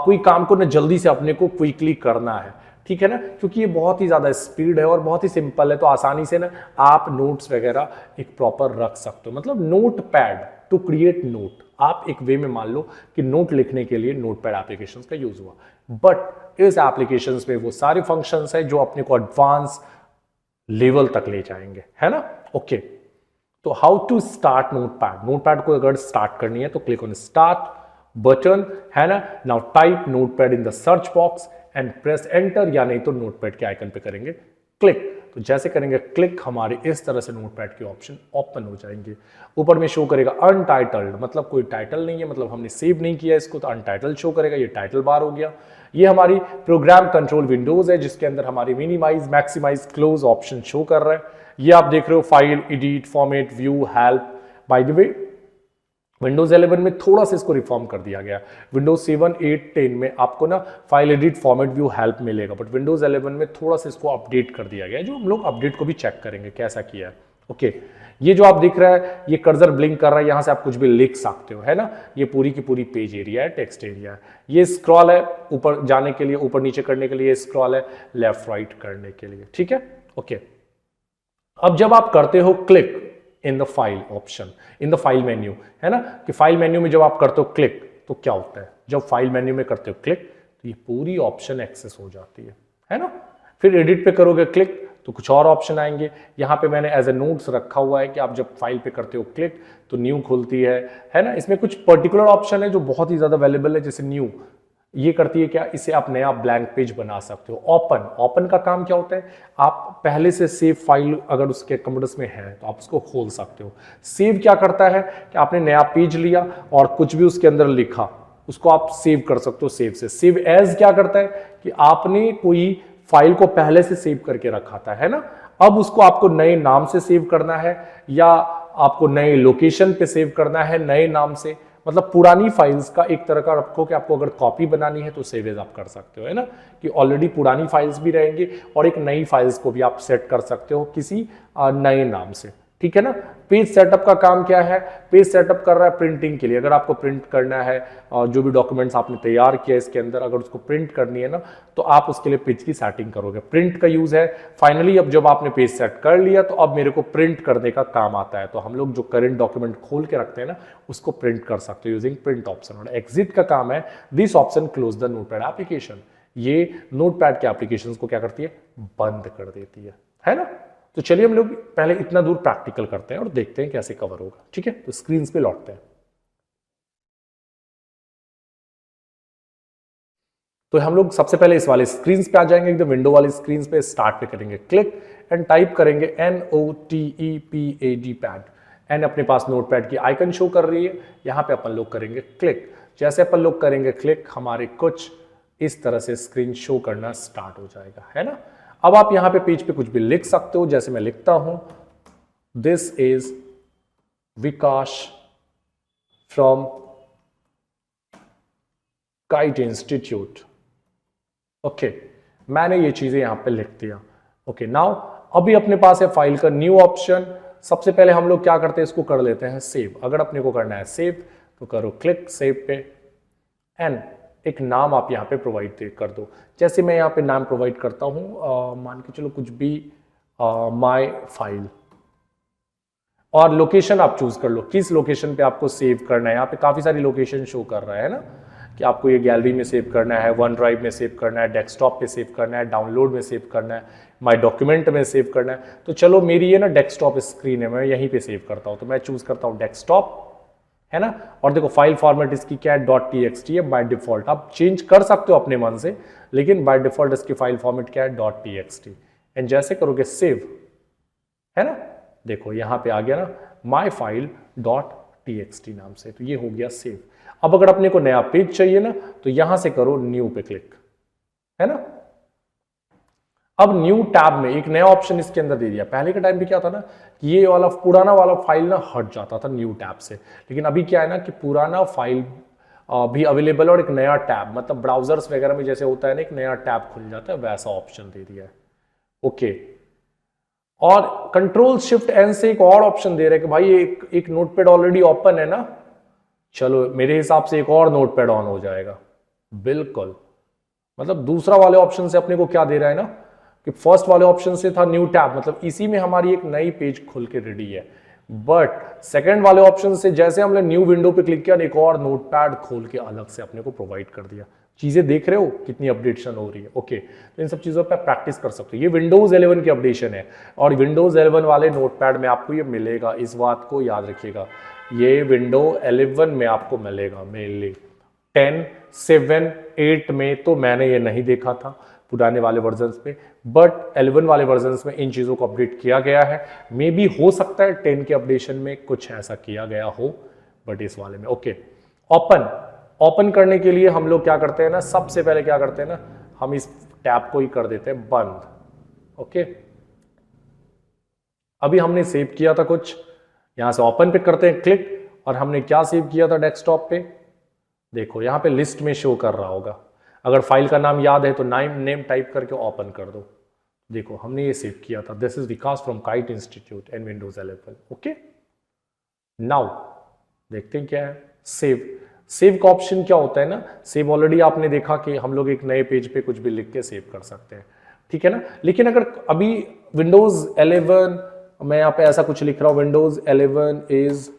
कोई काम को ना जल्दी से अपने को क्विकली करना है, ठीक है ना, क्योंकि ये बहुत ही ज़्यादा स्पीड है और बहुत ही सिंपल है, तो आसानी से ना आप नोट्स वगैरह एक प्रॉपर रख सकते हो। मतलब notepad to create note, आप एक वे में मान लो कि नोट लिखने के लिए नोट पैड एप्लीकेशन का यूज हुआ, बट इस एप्लीकेशन में वो सारे फंक्शंस है जो अपने को एडवांस लेवल तक ले जाएंगे, है ना। ओके, तो how to start notepad. Notepad को अगर स्टार्ट करनी है तो क्लिक ऑन स्टार्ट बटन, है ना। Now type notepad in the search box and press enter, या नहीं तो नोटपैड के आइकन पे करेंगे क्लिक। तो जैसे करेंगे क्लिक, हमारे इस तरह से नोटपैड के ऑप्शन ओपन हो जाएंगे। ऊपर में शो करेगा अनटाइटल्ड, मतलब कोई टाइटल नहीं है, मतलब हमने सेव नहीं किया इसको, तो अनटाइटल्ड शो करेगा, ये टाइटल बार हो गया। ये हमारी प्रोग्राम कंट्रोल विंडोज है जिसके अंदर हमारी minimize, maximize, close option show कर रहा है। ये आप देख रहे हो file, edit, format, view, help. By the way Windows 11 में थोड़ा सा इसको रिफॉर्म कर दिया गया। विंडोज 7, 8, 10 में आपको ना file, edit, format, view, help मिलेगा, बट विंडोज 11 में थोड़ा सा इसको अपडेट कर दिया गया है, जो हम लोग अपडेट को भी चेक करेंगे कैसा किया है। ओके, ये जो आप दिख रहा है, ये कर्सर ब्लिंक कर रहा है, यहां से आप कुछ भी लिख सकते हो, है ना। ये पूरी की पूरी पेज एरिया है, टेक्स्ट एरिया है। ये स्क्रॉल है ऊपर जाने के लिए, ऊपर नीचे करने के लिए स्क्रॉल है, लेफ्ट राइट करने के लिए, ठीक है। ओके, अब जब आप करते हो click in the file option, in the file menu, है ना, कि फाइल मेन्यू में जब आप करते हो क्लिक तो क्या होता है, जब फाइल मेन्यू में करते हो क्लिक तो ये पूरी ऑप्शन एक्सेस हो जाती है ना। फिर एडिट पे करोगे क्लिक तो कुछ और ऑप्शन आएंगे। यहाँ पे मैंने एज ए नोट्स रखा हुआ है कि आप जब फाइल पे करते हो क्लिक तो न्यू खुलती है ना। इसमें कुछ पर्टिकुलर ऑप्शन है जो बहुत ही ज्यादा अवेलेबल है, जैसे न्यू, ये करती है क्या, इसे आप नया ब्लैंक पेज बना सकते हो। ओपन, ओपन का काम क्या होता है, आप पहले से सेव फाइल अगर उसके कंप्यूटर्स में है तो आप उसको खोल सकते हो। सेव क्या करता है कि आपने नया पेज लिया और कुछ भी उसके अंदर लिखा, उसको आप सेव कर सकते हो सेव से। सेव एज क्या करता है कि आपने कोई फाइल को पहले से सेव करके रखा था, है ना, अब उसको आपको नए नाम से सेव करना है या आपको नए लोकेशन पे सेव करना है नए नाम से। मतलब पुरानी फाइल्स का एक तरह का रखो कि आपको अगर कॉपी बनानी है तो सेव एज आप कर सकते हो, है ना, कि ऑलरेडी पुरानी फाइल्स भी रहेंगे और एक नई फाइल्स को भी आप सेट कर सकते हो किसी नए नाम से, ठीक है ना। पेज सेटअप का काम क्या है, पेज सेटअप कर रहा है प्रिंटिंग के लिए। अगर आपको प्रिंट करना है जो भी डॉक्यूमेंट्स आपने तैयार किया इसके अंदर, अगर उसको प्रिंट करनी है ना तो आप उसके लिए पेज की सेटिंग करोगे। प्रिंट का यूज है। फाइनली अब जब आपने पेज सेट कर लिया तो अब मेरे को प्रिंट करने का काम आता है, तो हम लोग जो करंट डॉक्यूमेंट खोल के रखते हैं ना उसको प्रिंट कर सकते हो यूजिंग प्रिंट ऑप्शन। और एग्जिट का काम है this option close the notepad application. ये नोटपैड के एप्लीकेशन को क्या करती है, बंद कर देती है ना। तो चलिए हम लोग पहले इतना दूर प्रैक्टिकल करते हैं और देखते हैं कैसे कवर होगा, ठीक है। तो स्क्रीन पे लौटते हैं। तो हम लोग सबसे पहले इस वाले स्क्रीन पे आ जाएंगे, एकदम विंडो वाली स्क्रीन पे स्टार्ट पे करेंगे क्लिक एंड टाइप करेंगे NOTEPAD पैड। एंड अपने पास नोटपैड की आइकन शो कर रही है, यहां पे अपन लोग करेंगे क्लिक। जैसे अपन लोग करेंगे क्लिक, हमारे कुछ इस तरह से स्क्रीन शो करना स्टार्ट हो जाएगा, है ना। अब आप यहां पे पेज पे कुछ भी लिख सकते हो, जैसे मैं लिखता हूं this is Vikas from kite institute. Okay, मैंने ये चीजें यहां पे लिख दिया। ओके, नाउ अभी अपने पास है फाइल का न्यू ऑप्शन। सबसे पहले हम लोग क्या करते हैं, इसको कर लेते हैं सेव। अगर अपने को करना है सेव तो करो क्लिक सेव पे एंड एक नाम आप यहाँ पे प्रोवाइड कर दो। जैसे मैं यहाँ पे नाम प्रोवाइड करता हूँ, मान के चलो कुछ भी माय फाइल, और लोकेशन आप चूज कर लो किस लोकेशन पे आपको सेव करना है। यहाँ पे काफी सारी लोकेशन शो कर रहा है ना, कि आपको ये गैलरी में सेव करना है, वन ड्राइव में सेव करना है, डेस्कटॉप पे सेव करना है, डाउनलोड में सेव करना है, माय डॉक्यूमेंट में सेव करना है। तो चलो मेरी ये ना डेस्कटॉप स्क्रीन है, मैं यहीं पे सेव करता हूँ, तो मैं चूज करता हूँ डेस्कटॉप, है ना। और देखो फाइल फॉर्मेट इसकी क्या है, .txt है बाय डिफॉल्ट। आप चेंज कर सकते हो अपने मन से, लेकिन बाय डिफॉल्ट इसकी फाइल फॉर्मेट क्या है, .txt। एंड जैसे करोगे सेव, है ना, देखो यहां पे आ गया ना माय फाइल .txt नाम से, तो ये हो गया सेव। अब अगर अपने को नया पेज चाहिए ना तो यहां से करो न्यू पे क्लिक, है ना। अब न्यू टैब में एक नया ऑप्शन इसके अंदर दे दिया। पहले के टाइम पे क्या था ना कि ये वाला पुराना वाला फाइल ना हट जाता था न्यू टैब से, लेकिन अभी क्या है ना कि पुराना फाइल भी अवेलेबल और एक नया टैब, मतलब ब्राउजर्स वगैरह में जैसे होता है ना एक नया टैब खुल जाता है, वैसा ऑप्शन दे दिया है। ओके, और कंट्रोल शिफ्ट एन से एक और ऑप्शन दे रहा है कि भाई एक नोटपैड ऑलरेडी ओपन है ना, चलो मेरे हिसाब से एक और नोटपैड ऑन हो जाएगा। बिल्कुल, मतलब दूसरा वाले ऑप्शन से अपने को क्या दे रहा है ना कि फर्स्ट वाले ऑप्शन से था न्यू टैब, मतलब इसी में हमारी एक नई पेज खुल के रेडी है। बट सेकंड वाले ऑप्शन से जैसे हमने न्यू विंडो पे क्लिक किया, एक और नोटपैड खोल के अलग से अपने को प्रोवाइड कर दिया। चीजें देख रहे हो कितनी अपडेशन हो रही है। ओके, तो इन सब चीजों पे प्रैक्टिस कर सकते हो। ये विंडोज 11 की अपडेशन है और विंडोज 11 वाले नोटपैड में आपको ये मिलेगा, इस बात को याद रखिएगा। ये विंडो 11 में आपको मिलेगा मेनली। 10, 7, 8 में तो मैंने ये नहीं देखा था पुराने वाले वर्जन्स में, बट 11 वाले वर्जन्स में इन चीज़ों को अपडेट किया गया है। मे बी हो सकता है 10 के अपडेशन में कुछ ऐसा किया गया हो, बट इस वाले में ओके। ओपन करने के लिए हम लोग क्या करते हैं ना, सबसे पहले क्या करते हैं ना, हम इस टैब को ही कर देते हैं बंद। ओके, अभी हमने सेव किया था कुछ, यहां से ओपन पे करते हैं क्लिक, और हमने क्या सेव किया था डेस्कटॉप पे, देखो यहां पे लिस्ट में शो कर रहा होगा। अगर फाइल का नाम याद है तो नेम टाइप करके ओपन कर दो। देखो हमने ये सेव किया था, this is Vikas from kite institute and Windows 11। Okay, now देखते हैं क्या है सेव। सेव का ऑप्शन क्या होता है ना, सेव ऑलरेडी आपने देखा कि हम लोग एक नए पेज पे कुछ भी लिख के सेव कर सकते हैं, ठीक है ना। लेकिन अगर अभी विंडोज 11 मैं यहां पे ऐसा कुछ लिख रहा हूं, Windows 11 is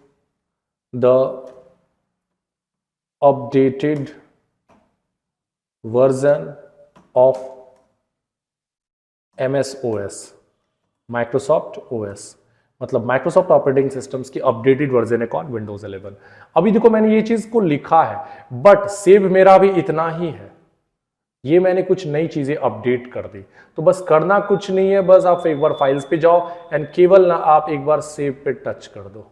the updated version of MSOS, Microsoft OS, मतलब माइक्रोसॉफ्ट ऑपरेटिंग सिस्टम्स की अपडेटेड वर्जन है कौन, विंडोज 11। अभी देखो मैंने ये चीज को लिखा है, बट सेव मेरा भी इतना ही है, ये मैंने कुछ नई चीजें अपडेट कर दी। तो बस करना कुछ नहीं है, बस आप एक बार फाइल्स पे जाओ एंड केवल ना आप एक बार सेव पे टच कर दो।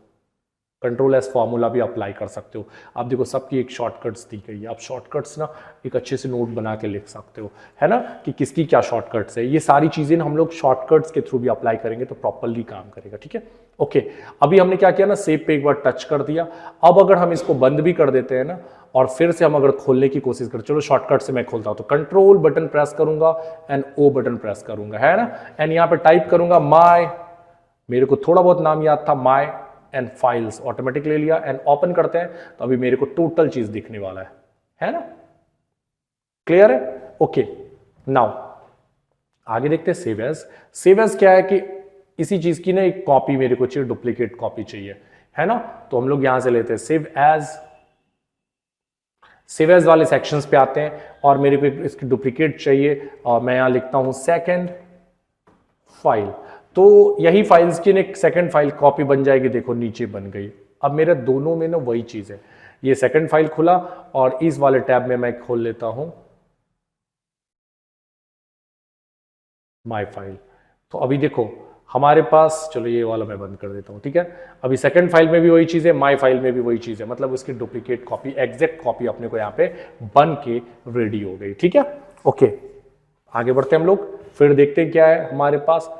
कंट्रोल-S फॉर्मूला भी अप्लाई कर सकते हो। आप देखो सबकी एक शॉर्टकट्स दी गई है, आप शॉर्टकट्स ना एक अच्छे से नोट बना के लिख सकते हो, है ना, कि किसकी क्या शॉर्टकट्स है। ये सारी चीजें हम लोग शॉर्टकट्स के थ्रू भी अप्लाई करेंगे तो प्रॉपरली काम करेगा, ठीक है। ओके, अभी हमने क्या किया ना, सेव पे एक बार टच कर दिया। अब अगर हम इसको बंद भी कर देते हैं ना और फिर से हम अगर खोलने की कोशिश करें, चलो शॉर्टकट से मैं खोलता हूं, तो कंट्रोल बटन प्रेस करूंगा एंड O बटन प्रेस करूंगा, है ना, एंड यहाँ पे टाइप करूंगा माय, मेरे को थोड़ा बहुत नाम याद था, माय एंड फाइल्स ऑटोमेटिक ले लिया एंड ओपन करते हैं तो अभी मेरे को टोटल चीज दिखने वाला है ना, क्लियर है। ओके, नाउ आगे देखते हैं सेव एज। सेव एज क्या है कि इसी चीज की ना एक कॉपी मेरे को चाहिए, डुप्लीकेट कॉपी चाहिए, है ना, तो हम लोग यहां से लेते हैं सेव एज। सेव एज वाले सेक्शंस पे आते हैं और मेरे को इसकी डुप्लीकेट चाहिए और मैं यहां लिखता हूं सेकंड फाइल। तो यही फाइल्स की एक सेकंड फाइल कॉपी बन जाएगी, देखो नीचे बन गई। अब मेरे दोनों में ना वही चीज है, ये सेकंड फाइल खुला और इस वाले टैब में मैं खोल लेता हूं माय फाइल। तो अभी देखो हमारे पास, चलो ये वाला मैं बंद कर देता हूं, ठीक है। अभी सेकंड फाइल में भी वही चीज है, माय फाइल में भी वही चीज है, मतलब उसकी डुप्लीकेट कॉपी, एग्जैक्ट कॉपी अपने को यहाँ पे बन के रेडी हो गई, ठीक है। ओके, आगे बढ़ते हैं हम लोग, फिर देखते हैं क्या है हमारे पास।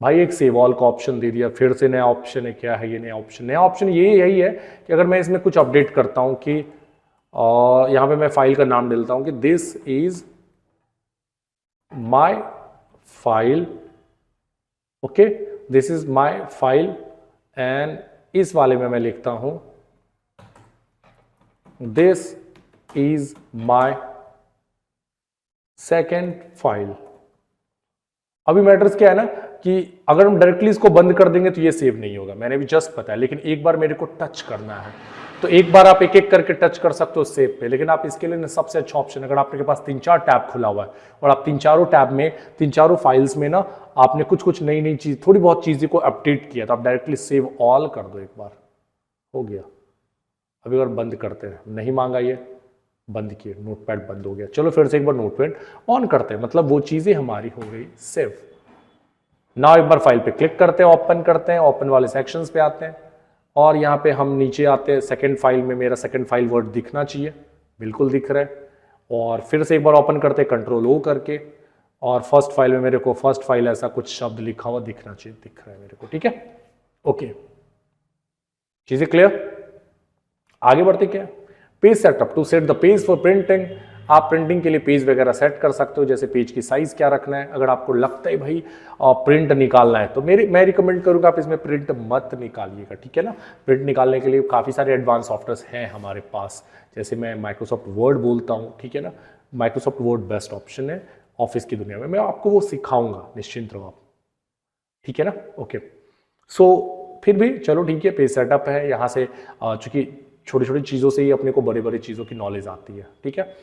भाई एक सेव ऑल का ऑप्शन दे दिया, फिर से नया ऑप्शन है, क्या है ये नया ऑप्शन ये यही है कि अगर मैं इसमें कुछ अपडेट करता हूं कि यहां पे मैं फाइल का नाम डालता हूं कि this is my file, okay, this is my file, and इस वाले में मैं लिखता हूं this is my second file. अभी मैटर्स क्या है ना कि अगर हम डायरेक्टली इसको बंद कर देंगे तो ये सेव नहीं होगा, मैंने भी जस्ट बताया, लेकिन एक बार मेरे को टच करना है, तो एक बार आप एक एक करके टच कर सकते हो सेव पे। लेकिन आप इसके लिए सबसे अच्छा ऑप्शन, अगर आपके पास 3-4 टैब खुला हुआ है और आप 3-4 टैब में 3-4 फाइल्स में ना आपने कुछ नई चीज, थोड़ी बहुत चीजें को अपडेट किया, तो आप डायरेक्टली सेव ऑल कर दो, एक बार हो गया। अभी अगर बंद करते हैं, नहीं मांगा ये, बंद किए, नोटपैड बंद हो गया। चलो फिर से एक बार नोटपैड ऑन करते हैं, मतलब वो चीजें हमारी हो गई सेव। नाउ एक बार फाइल पे क्लिक करते हैं, ओपन करते हैं, ओपन वाले सेक्शंस पे आते हैं और यहाँ पे हम नीचे आते हैं, सेकंड फाइल में मेरा सेकंड फाइल वर्ड दिखना चाहिए, बिल्कुल दिख रहा है। और फिर से एक बार ओपन करते हैं कंट्रोल O करके, और फर्स्ट फाइल में मेरे को फर्स्ट फाइल ऐसा कुछ शब्द लिखा हुआ दिखना चाहिए, दिख रहा है मेरे को, ठीक है। ओके, चीजें क्लियर, आगे बढ़ते क्या, page setup. To set the page for printing, आप प्रिंटिंग के लिए पेज वगैरह सेट कर सकते हो, जैसे पेज की साइज क्या रखना है। अगर आपको लगता है भाई प्रिंट निकालना है तो मैं रिकमेंड करूंगा आप इसमें प्रिंट मत निकालिएगा, ठीक है ना। प्रिंट निकालने के लिए काफ़ी सारे एडवांस सॉफ्टवेयर हैं हमारे पास, जैसे मैं माइक्रोसॉफ्ट वर्ड बोलता हूँ, ठीक है ना, माइक्रोसॉफ्ट वर्ड बेस्ट ऑप्शन है ऑफिस की दुनिया में, मैं आपको वो सिखाऊंगा, निश्चिंत रहो आप, ठीक है ना। ओके, सो फिर भी चलो ठीक है, पेज सेटअप है, यहाँ से चूंकि छोटी छोटी चीज़ों से ही अपने को बड़ी बड़ी चीज़ों की नॉलेज आती है, ठीक है।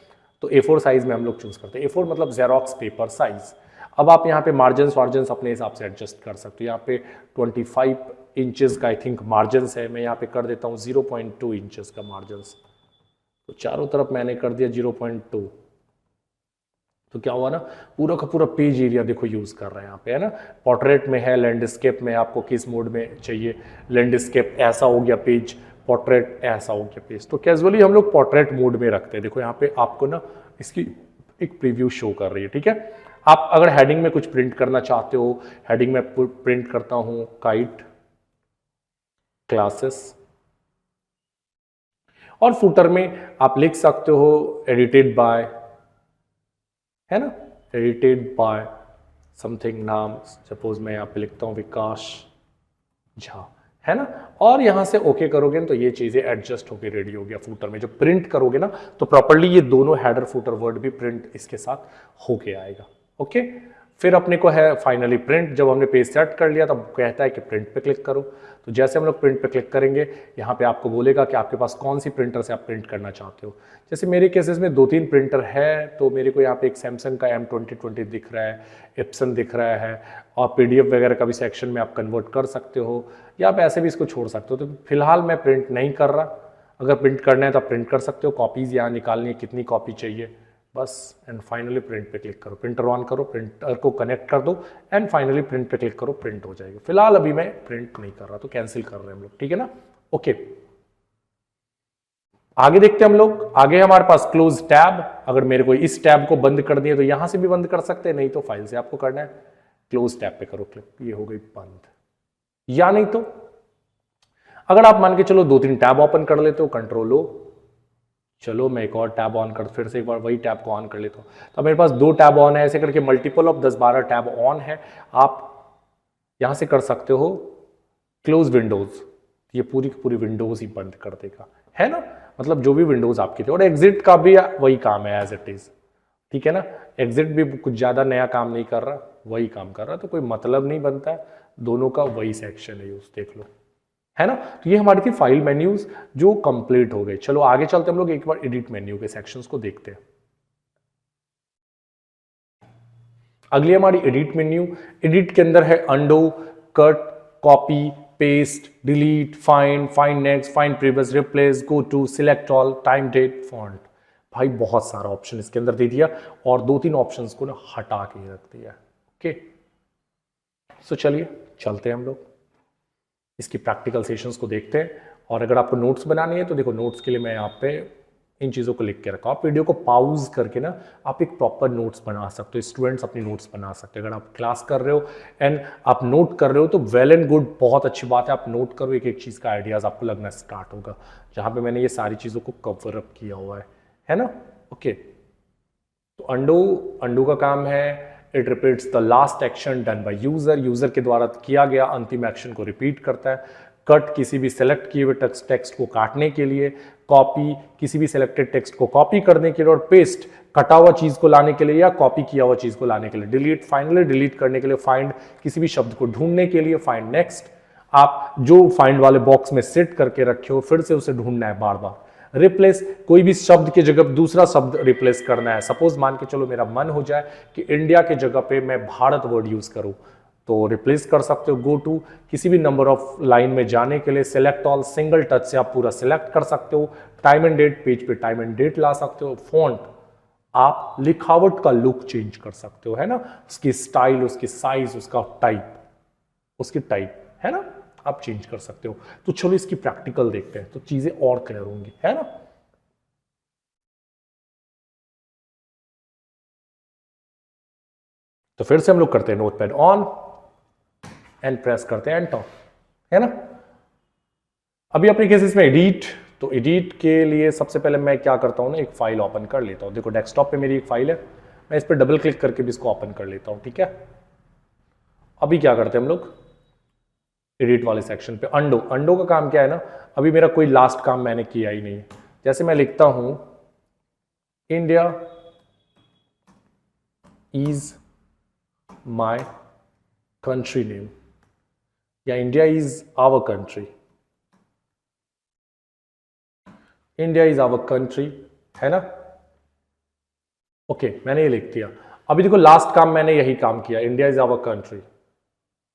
तो A4 साइज में हम लोग चूज करते हैं, A4 मतलब जेरोक्स पेपर साइज। अब आप यहाँ पे मार्जिन वार्जिन अपने हिसाब से एडजस्ट कर सकते हो। यहाँ पे 25 इंचेस का आई थिंक मार्जिन है, मैं यहाँ पे कर देता हूँ 0.2 इंचेस का मार्जिन। तो चारों तरफ मैंने कर दिया 0.2, तो क्या हुआ ना, पूरा का पूरा पेज एरिया देखो यूज कर रहे हैं यहाँ पे, है ना। पोर्ट्रेट में है, लैंडस्केप में आपको किस मोड में चाहिए, लैंडस्केप ऐसा हो गया पेज, पोर्ट्रेट ऐसा हो गया पेज। तो कैजुअली हम लोग पोर्ट्रेट मोड में रखते हैं। देखो यहाँ पे आपको ना इसकी एक प्रीव्यू शो कर रही है, ठीक है। आप अगर हेडिंग में कुछ प्रिंट करना चाहते हो, हेडिंग में प्रिंट करता हूं काइट क्लासेस, और फुटर में आप लिख सकते हो एडिटेड बाय, है ना, एडिटेड बाय समथिंग नाम, सपोज मैं यहाँ पे लिखता हूँ विकास झा, है ना। और यहां से ओके करोगे तो ये चीजें एडजस्ट होके रेडी हो गया। फुटर में जब प्रिंट करोगे ना तो प्रॉपर्ली ये दोनों हेडर फुटर वर्ड भी प्रिंट इसके साथ होके आएगा। ओके, फिर अपने को है फाइनली प्रिंट। जब हमने पेज सेट कर लिया तब कहता है कि प्रिंट पे क्लिक करो। तो जैसे हम लोग प्रिंट पे क्लिक करेंगे, यहाँ पे आपको बोलेगा कि आपके पास कौन सी प्रिंटर से आप प्रिंट करना चाहते हो। जैसे मेरे केसेस में 2-3 प्रिंटर है, तो मेरे को यहाँ पे एक सैमसंग का M2020 दिख रहा है, एप्सन दिख रहा है, और PDF वगैरह का भी सेक्शन में आप कन्वर्ट कर सकते हो, या आप ऐसे भी इसको छोड़ सकते हो। तो फिलहाल मैं प्रिंट नहीं कर रहा, अगर प्रिंट करना है तो आप प्रिंट कर सकते हो। कॉपीज यहाँ निकालनी है, कितनी कॉपी चाहिए बस, एंड फाइनली प्रिंट पे क्लिक करो, प्रिंटर ऑन करो, प्रिंटर को कनेक्ट कर दो, एंड फाइनली प्रिंट पे क्लिक करो, प्रिंट हो जाएगी। फिलहाल अभी मैं प्रिंट नहीं कर रहा, तो कैंसिल कर रहे हैं हम लोग, ठीक है ना। ओके, आगे देखते हैं हम लोग। आगे हमारे पास क्लोज टैब, अगर मेरे को इस टैब को बंद कर दिया तो यहां से भी बंद कर सकते हैं, नहीं तो फाइल से आपको करना है, क्लोज टैब पे करो क्लिक, ये हो गई बंद। या नहीं तो अगर आप मान के चलो 2-3 टैब ओपन कर लेते हो, कंट्रोल O, चलो मैं एक और टैब ऑन कर, फिर से एक बार वही टैब को ऑन कर लेता हूँ। तो मेरे पास 2 टैब ऑन है, ऐसे करके मल्टीपल ऑफ 10-12 टैब ऑन है। आप यहां से कर सकते हो क्लोज विंडोज, ये पूरी की पूरी विंडोज ही बंद कर देगा, है ना। मतलब जो भी विंडोज आपकी थी, और एग्जिट का भी वही काम है एज इट इज, ठीक है ना। एग्जिट भी कुछ ज्यादा नया काम नहीं कर रहा, वही काम कर रहा, तो कोई मतलब नहीं बनता है, दोनों का वही सेक्शन है यूज, देख लो, है ना। तो ये हमारी थी फाइल मेन्यूज जो कंप्लीट हो गए। चलो आगे चलते हम लोग एक बार एडिट मेन्यू के सेक्शंस को देखते हैं। अगली हमारी एडिट मेन्यू, एडिट के अंदर है undo, cut, copy, paste, delete, find, find next, find previous, replace, go to, select all, time date, font. भाई बहुत सारा ऑप्शन इसके अंदर दे दिया, और 2-3 ऑप्शंस को ना हटा के रख दिया। ओके, सो चलिए चलते हैं हम लोग इसकी प्रैक्टिकल सेशंस को देखते हैं। और अगर आपको नोट्स बनानी है तो देखो, नोट्स के लिए मैं यहाँ पे इन चीज़ों को लिख के रखा। आप वीडियो को पॉज करके ना आप एक प्रॉपर नोट्स बना सकते हो, स्टूडेंट्स अपनी नोट्स बना सकते हो। अगर आप क्लास कर रहे हो एंड आप नोट कर रहे हो तो वेल एंड गुड, बहुत अच्छी बात है, आप नोट करो, एक एक चीज़ का आइडियाज़ आपको लगना स्टार्ट होगा, जहाँ पे मैंने ये सारी चीज़ों को कवर अप किया हुआ है ना। ओके, तो अंडू का काम है, it repeats the last action done by user, user के द्वारा किया गया अंतिम एक्शन को रिपीट करता है। कट, किसी भी सिलेक्ट किए हुए टेक्स्ट को काटने के लिए। कॉपी, किसी भी सिलेक्टेड टेक्स्ट को कॉपी करने के लिए। और पेस्ट, कटा हुआ चीज को लाने के लिए या कॉपी किया हुआ चीज को लाने के लिए। डिलीट, फाइनली डिलीट करने के लिए। फाइंड, किसी भी शब्द को ढूंढने के लिए। फाइंड नेक्स्ट, आप जो फाइंड वाले बॉक्स में सेट करके रखे हो फिर से उसे ढूंढना है बार बार। रिप्लेस, कोई भी शब्द की जगह दूसरा शब्द रिप्लेस करना है। सपोज मान के चलो मेरा मन हो जाए कि इंडिया के जगह पे मैं भारत वर्ड यूज करूं, तो रिप्लेस कर सकते हो। गो टू, किसी भी नंबर ऑफ लाइन में जाने के लिए। सिलेक्ट ऑल, सिंगल टच से आप पूरा सिलेक्ट कर सकते हो। टाइम एंड डेट, पेज पे टाइम एंड डेट ला सकते हो। फॉन्ट, आप लिखावट का लुक चेंज कर सकते हो, है ना, उसकी स्टाइल, उसकी साइज, उसका टाइप, उसकी टाइप, है ना, आप चेंज कर सकते हो। तो चलो इसकी प्रैक्टिकल देखते हैं, तो चीजें और क्लियर होंगी, है ना। तो फिर से हम लोग करते हैं नोटपैड ऑन एंड प्रेस करते हैं एंटर, है ना। अभी अपने केसेस में एडिट, तो एडिट के लिए सबसे पहले मैं क्या करता हूं ना, एक फाइल ओपन कर लेता हूं। देखो डेस्कटॉप पे मेरी एक फाइल है, मैं इस पर डबल क्लिक करके भी इसको ओपन कर लेता हूं, ठीक है। अभी क्या करते हैं हम लोग, एडिट वाले सेक्शन पे अंडो का काम क्या है ना, अभी मेरा कोई लास्ट काम मैंने किया ही नहीं। जैसे मैं लिखता हूं India is my country name, या India is our country, India is our country, है ना। ओके, मैंने ये लिख दिया। अभी देखो लास्ट काम मैंने यही काम किया, इंडिया इज आवर कंट्री।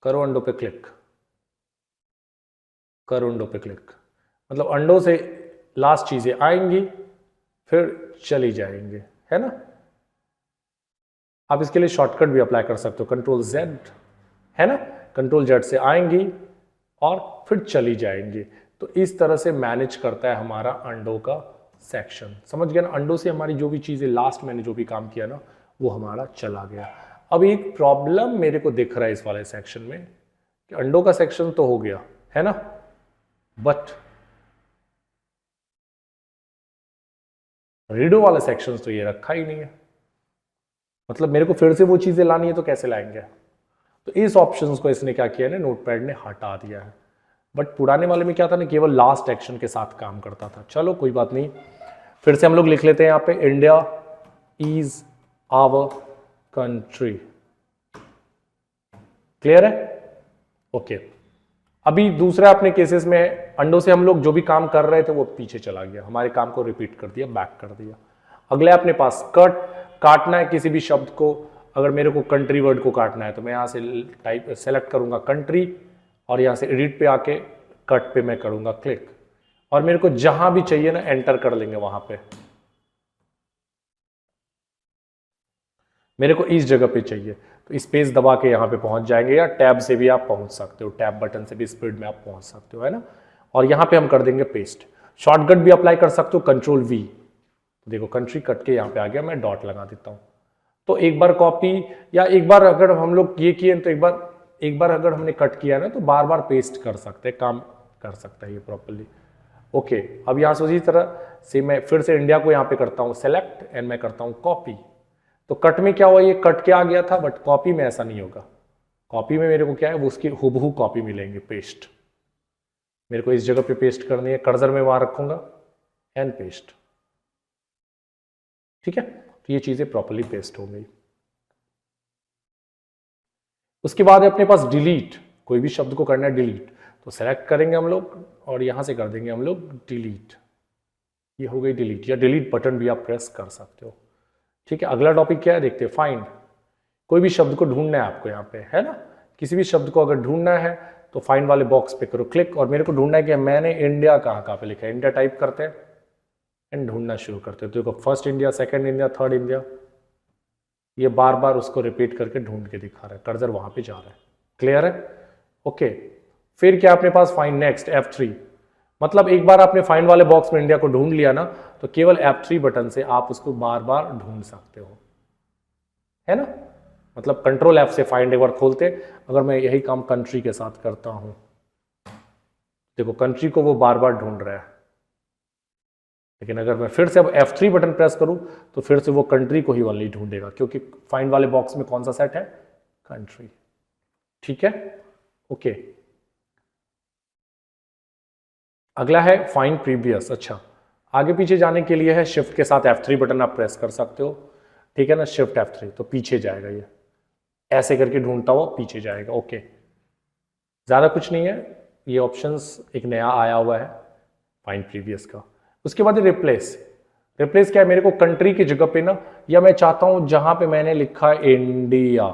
करो अंडो पे क्लिक, करो अंडो पे क्लिक, मतलब अंडो से लास्ट चीजें आएंगी फिर चली जाएंगी, है ना। आप इसके लिए शॉर्टकट भी अप्लाई कर सकते हो, कंट्रोल जेड, है ना, कंट्रोल जेड से आएंगी और फिर चली जाएंगी। तो इस तरह से मैनेज करता है हमारा अंडो का सेक्शन, समझ गया ना। अंडो से हमारी जो भी चीजें लास्ट मैंने जो भी काम किया ना वो हमारा चला गया। अब एक प्रॉब्लम मेरे को दिख रहा है इस वाले सेक्शन में कि अंडो का सेक्शन तो हो गया, है ना, बट रीडो वाले सेक्शन तो ये रखा ही नहीं है। मतलब मेरे को फिर से वो चीजें लानी है तो कैसे लाएंगे। तो इस ऑप्शन को इसने क्या किया है, नोटपैड ने हटा दिया है। बट पुराने वाले में क्या था ना, केवल लास्ट एक्शन के साथ काम करता था। चलो कोई बात नहीं, फिर से हम लोग लिख लेते हैं यहाँ पे, India is our country. Clear है, ओके। अभी दूसरा अपने केसेस में अंडों से हम लोग जो भी काम कर रहे थे वो पीछे चला गया, हमारे काम को रिपीट कर दिया, बैक कर दिया। अगले अपने पास कट, काटना है किसी भी शब्द को। अगर मेरे को कंट्री वर्ड को काटना है तो मैं यहां से टाइप सेलेक्ट करूंगा कंट्री और यहां से एडिट पे आके कट पे मैं करूंगा क्लिक, और मेरे को जहां भी चाहिए ना एंटर कर लेंगे वहां पे। मेरे को इस जगह पे चाहिए तो स्पेस दबा के यहां पे पहुंच जाएंगे, या टैब से भी आप पहुंच सकते हो, टैब बटन से भी स्पीड में आप पहुंच सकते हो, है ना। और यहां पे हम कर देंगे पेस्ट। शॉर्टकट भी अप्लाई कर सकते हो, कंट्रोल वी। देखो कंट्री कट के यहां पे आ गया, मैं डॉट लगा देता हूं। तो एक बार कॉपी, या एक बार अगर हम लोग ये किए तो एक बार अगर हमने कट किया ना तो बार बार पेस्ट कर सकते हैं, काम कर सकता है ये प्रॉपर्ली। ओके, अब यहां से उसी तरह से मैं फिर से इंडिया को यहां पे करता हूं सेलेक्ट एंड मैं करता हूं कॉपी। तो कट में क्या हुआ, ये कट के आ गया था, बट कॉपी में ऐसा नहीं होगा। कॉपी में मेरे को क्या है, वो उसकी हुबहू कॉपी मिलेंगे, पेस्ट। मेरे को इस जगह पे पेस्ट करनी है, कर्सर में वहां रखूंगा एंड पेस्ट, ठीक है। तो ये चीजें प्रॉपर्ली पेस्ट हो गई। उसके बाद अपने पास डिलीट, कोई भी शब्द को करना है डिलीट, तो सेलेक्ट करेंगे हम लोग और यहां से कर देंगे हम लोग डिलीट। ये हो गई डिलीट, या डिलीट बटन भी आप प्रेस कर सकते हो, ठीक है। अगला टॉपिक क्या है देखते हैं, फाइंड। कोई भी शब्द को ढूंढना है आपको यहाँ पे, है ना। किसी भी शब्द को अगर ढूंढना है तो फाइंड वाले बॉक्स पे करो क्लिक, और मेरे को ढूंढना है कि मैंने इंडिया कहाँ पे लिखा है। इंडिया टाइप करते हैं एंड ढूंढना शुरू करते हैं। तो देखो first India, second India, third India, ये बार बार उसको रिपीट करके ढूंढ के दिखा रहा है, कर्सर वहां पे जा रहा है। क्लियर है, ओके। फिर क्या अपने पास फाइंड नेक्स्ट, F3। मतलब एक बार आपने फाइंड वाले बॉक्स में इंडिया को ढूंढ लिया ना तो केवल F3 बटन से आप उसको बार बार ढूंढ सकते हो, है ना। मतलब कंट्रोल F से फाइंड एक बार खोलते, अगर मैं यही काम कंट्री के साथ करता हूं, देखो कंट्री को वो बार बार ढूंढ रहा है, लेकिन अगर मैं फिर से अब F3 बटन प्रेस करूं तो फिर से वो कंट्री को ही ओनली ढूंढेगा, क्योंकि फाइंड वाले बॉक्स में कौन सा सेट है, कंट्री, ठीक है, ओके। अगला है फाइंड प्रीवियस। अच्छा, आगे पीछे जाने के लिए है शिफ्ट के साथ F3 बटन आप प्रेस कर सकते हो, ठीक है ना। शिफ्ट F3 तो पीछे जाएगा, ये ऐसे करके ढूंढता हुआ पीछे जाएगा, ओके। ज्यादा कुछ नहीं है, ये ऑप्शंस एक नया आया हुआ है फाइंड प्रीवियस का। उसके बाद रिप्लेस। रिप्लेस क्या है, मेरे को कंट्री की जगह पे ना, या मैं चाहता हूं जहां पे मैंने लिखा है इंडिया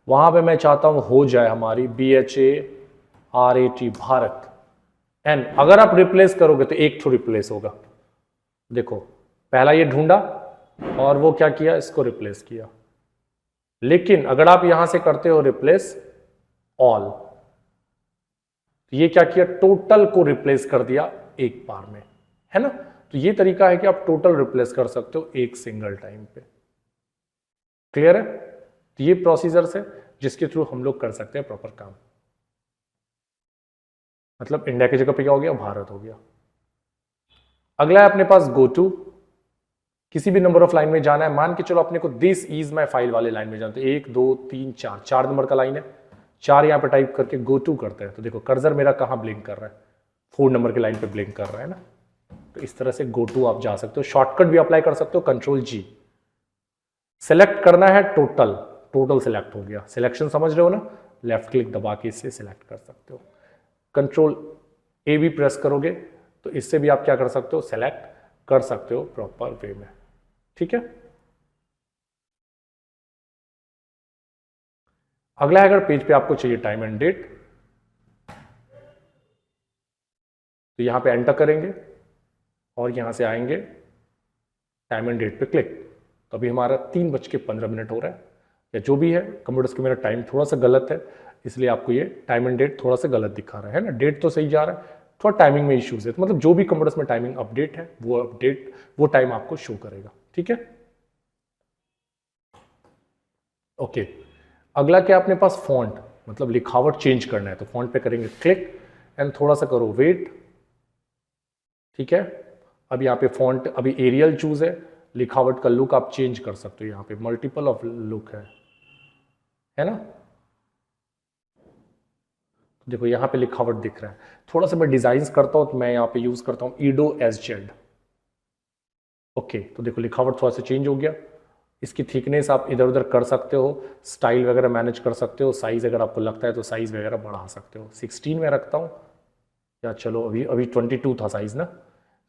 वहां पे मैं चाहता हूं हो जाए हमारी BHARAT, भारत। एंड अगर आप रिप्लेस करोगे तो एक तो रिप्लेस होगा, देखो पहला ये ढूंढा और वो क्या किया, इसको रिप्लेस किया। लेकिन अगर आप यहां से करते हो रिप्लेस ऑल, तो ये क्या किया, टोटल को रिप्लेस कर दिया एक बार में, है ना। तो ये तरीका है कि आप टोटल रिप्लेस कर सकते हो एक सिंगल टाइम पे। क्लियर है, तो ये प्रोसीजर है जिसके थ्रू हम लोग कर सकते हैं प्रॉपर काम। मतलब इंडिया की जगह पे क्या हो गया, भारत हो गया। अगला है अपने पास गो टू। किसी भी नंबर ऑफ लाइन में जाना है, मान के चलो अपने को दिस इज माई फाइल वाले लाइन में जाना, तो 1 2 3 4, 4 नंबर का लाइन है, 4 यहां पे टाइप करके गो टू करते हैं। तो देखो कर्सर मेरा कहां ब्लिंक कर रहा है, 4 नंबर के लाइन पे ब्लिंक कर रहा है ना। तो इस तरह से गो टू आप जा सकते हो। शॉर्टकट भी अप्लाई कर सकते हो, कंट्रोल G। सेलेक्ट करना है टोटल, टोटल सेलेक्ट हो गया। सिलेक्शन समझ रहे हो ना, लेफ्ट क्लिक दबा के इससे सिलेक्ट कर सकते हो। कंट्रोल ए भी प्रेस करोगे तो इससे भी आप क्या कर सकते हो, सेलेक्ट कर सकते हो प्रॉपर वे में। ठीक है, अगला है, अगर पेज पे आपको चाहिए टाइम एंड डेट, तो यहां पे एंटर करेंगे और यहां से आएंगे टाइम एंड डेट पे क्लिक। तो अभी हमारा 3:15 हो रहा है या जो भी है, कंप्यूटर्स के मेरा टाइम थोड़ा सा गलत है, इसलिए आपको ये टाइम एंड डेट थोड़ा सा गलत दिखा रहा है ना। डेट तो सही जा रहा है, थोड़ा टाइमिंग में इश्यूज है, तो मतलब जो भी कंप्यूटर्स में टाइमिंग अपडेट है वो अपडेट, वो टाइम आपको शो करेगा। ठीक है, ओके। अगला क्या अपने पास, फॉन्ट, मतलब लिखावट चेंज करना है, तो फॉन्ट पे करेंगे क्लिक एंड थोड़ा सा करो वेट। ठीक है, अब यहाँ पे फॉन्ट अभी एरियल चूज है, लिखावट का लुक आप चेंज कर सकते हो, यहाँ पे मल्टीपल ऑफ लुक है ना। तो देखो यहाँ पे लिखावट दिख रहा है, थोड़ा सा मैं डिजाइन करता हूँ तो मैं यहाँ पे यूज करता हूँ ईडो एसजेड। ओके, तो देखो लिखावट थोड़ा सा चेंज हो गया। इसकी थिकनेस आप इधर उधर कर सकते हो, स्टाइल वगैरह मैनेज कर सकते हो, साइज अगर आपको लगता है तो साइज वगैरह बढ़ा सकते हो। 16 में रखता हूँ, या चलो अभी अभी 22 था साइज ना,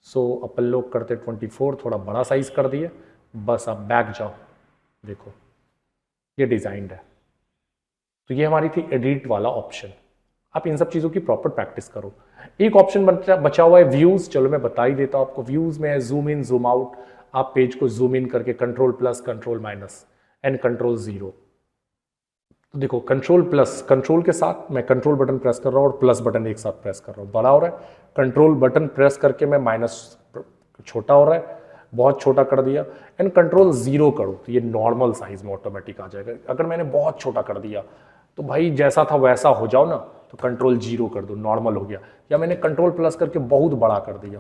सो अपन लोग करते 24, थोड़ा बड़ा साइज कर दिए। बस आप बैक जाओ, देखो ये डिजाइंड है। तो ये हमारी थी एडिट वाला ऑप्शन। आप इन सब चीज़ों की प्रॉपर प्रैक्टिस करो। एक ऑप्शन बचा हुआ है व्यूज, चलो मैं बता ही देता हूं आपको। व्यूज में है जूम इन जूम आउट, आप पेज को जूम इन करके control plus control minus and control zero. तो देखो कंट्रोल प्लस, कंट्रोल के साथ मैं कंट्रोल बटन प्रेस कर रहा हूँ और प्लस बटन एक साथ प्रेस कर रहा हूँ, बड़ा हो रहा है। कंट्रोल बटन प्रेस करके मैं माइनस, छोटा हो रहा है, बहुत छोटा कर दिया। एंड कंट्रोल जीरो करो तो ये नॉर्मल साइज में ऑटोमेटिक आ जाएगा। अगर मैंने बहुत छोटा कर दिया तो भाई जैसा था वैसा हो जाओ ना, तो कंट्रोल जीरो कर दो, नॉर्मल हो गया। या मैंने कंट्रोल प्लस करके बहुत बड़ा कर दिया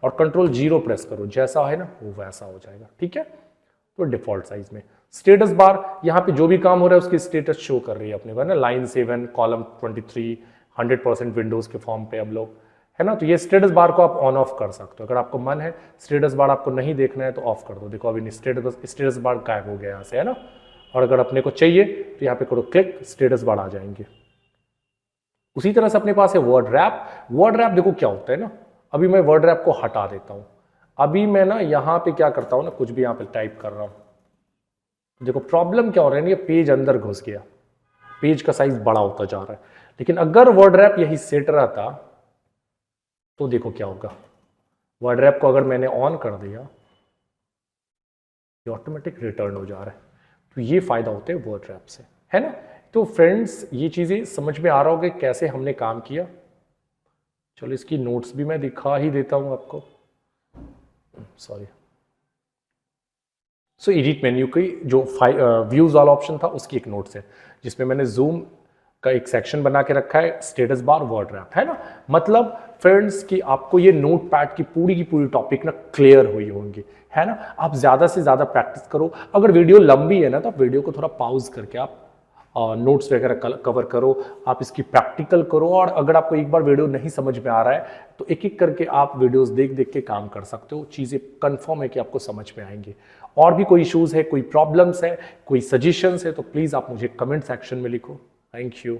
और कंट्रोल जीरो प्रेस करो, जैसा है ना वो वैसा हो जाएगा। ठीक है, तो डिफॉल्ट साइज में। स्टेटस बार, यहाँ पे जो भी काम हो रहा है उसकी स्टेटस शो कर रही है अपने को, है ना। लाइन 7, कॉलम 23, 100% विंडोज के फॉर्म पे हम लोग, है ना। तो ये स्टेटस बार को आप ऑन ऑफ कर सकते हो, अगर आपको मन है स्टेटस बार आपको नहीं देखना है तो ऑफ कर दो। देखो अभी स्टेटस बार गायब हो गया यहाँ से, है ना। और अगर अपने को चाहिए तो यहाँ पे करो क्लिक, स्टेटस बार आ जाएंगे। उसी तरह से अपने पास है वर्ड रैप। वर्ड रैप देखो क्या होता है ना, अभी मैं वर्ड रैप को हटा देता हूं। अभी मैं ना यहाँ पे क्या करता हूं ना, कुछ भी यहाँ पे टाइप कर रहा हूं। देखो प्रॉब्लम क्या हो रहा है ना, ये पेज अंदर घुस गया, पेज का साइज बड़ा होता जा रहा है। लेकिन अगर वर्ड रैप यही सेट रहता तो देखो क्या होगा। वर्ड रैप को अगर मैंने ऑन कर दिया, ये ऑटोमेटिक रिटर्न हो जा रहा है। तो ये फायदा होता है वर्ड रैप से, है ना। तो फ्रेंड्स ये चीजें समझ में आ रहा होगा कैसे हमने काम किया। चलो इसकी नोट्स भी मैं दिखा ही देता हूं आपको, सॉरी। सो एडिट मेन्यू की जो व्यूज वाला ऑप्शन था उसकी एक नोट्स है, जिसमें मैंने जूम का एक सेक्शन बना के रखा है, स्टेटस बार, वर्ड रैप, है ना। मतलब फ्रेंड्स कि आपको ये नोट पैड की पूरी टॉपिक ना क्लियर हुई होंगी, है ना। आप ज्यादा से ज्यादा प्रैक्टिस करो। अगर वीडियो लंबी है ना तो आप वीडियो को थोड़ा पॉज करके आप नोट्स वगैरह कवर करो, आप इसकी प्रैक्टिकल करो। और अगर आपको एक बार वीडियो नहीं समझ में आ रहा है तो एक एक करके आप वीडियोस देख देख के काम कर सकते हो, चीज़ें कंफर्म है कि आपको समझ में आएंगी। और भी कोई इश्यूज है, कोई प्रॉब्लम्स है, कोई सजेशंस है तो प्लीज़ आप मुझे कमेंट सेक्शन में लिखो। Thank you.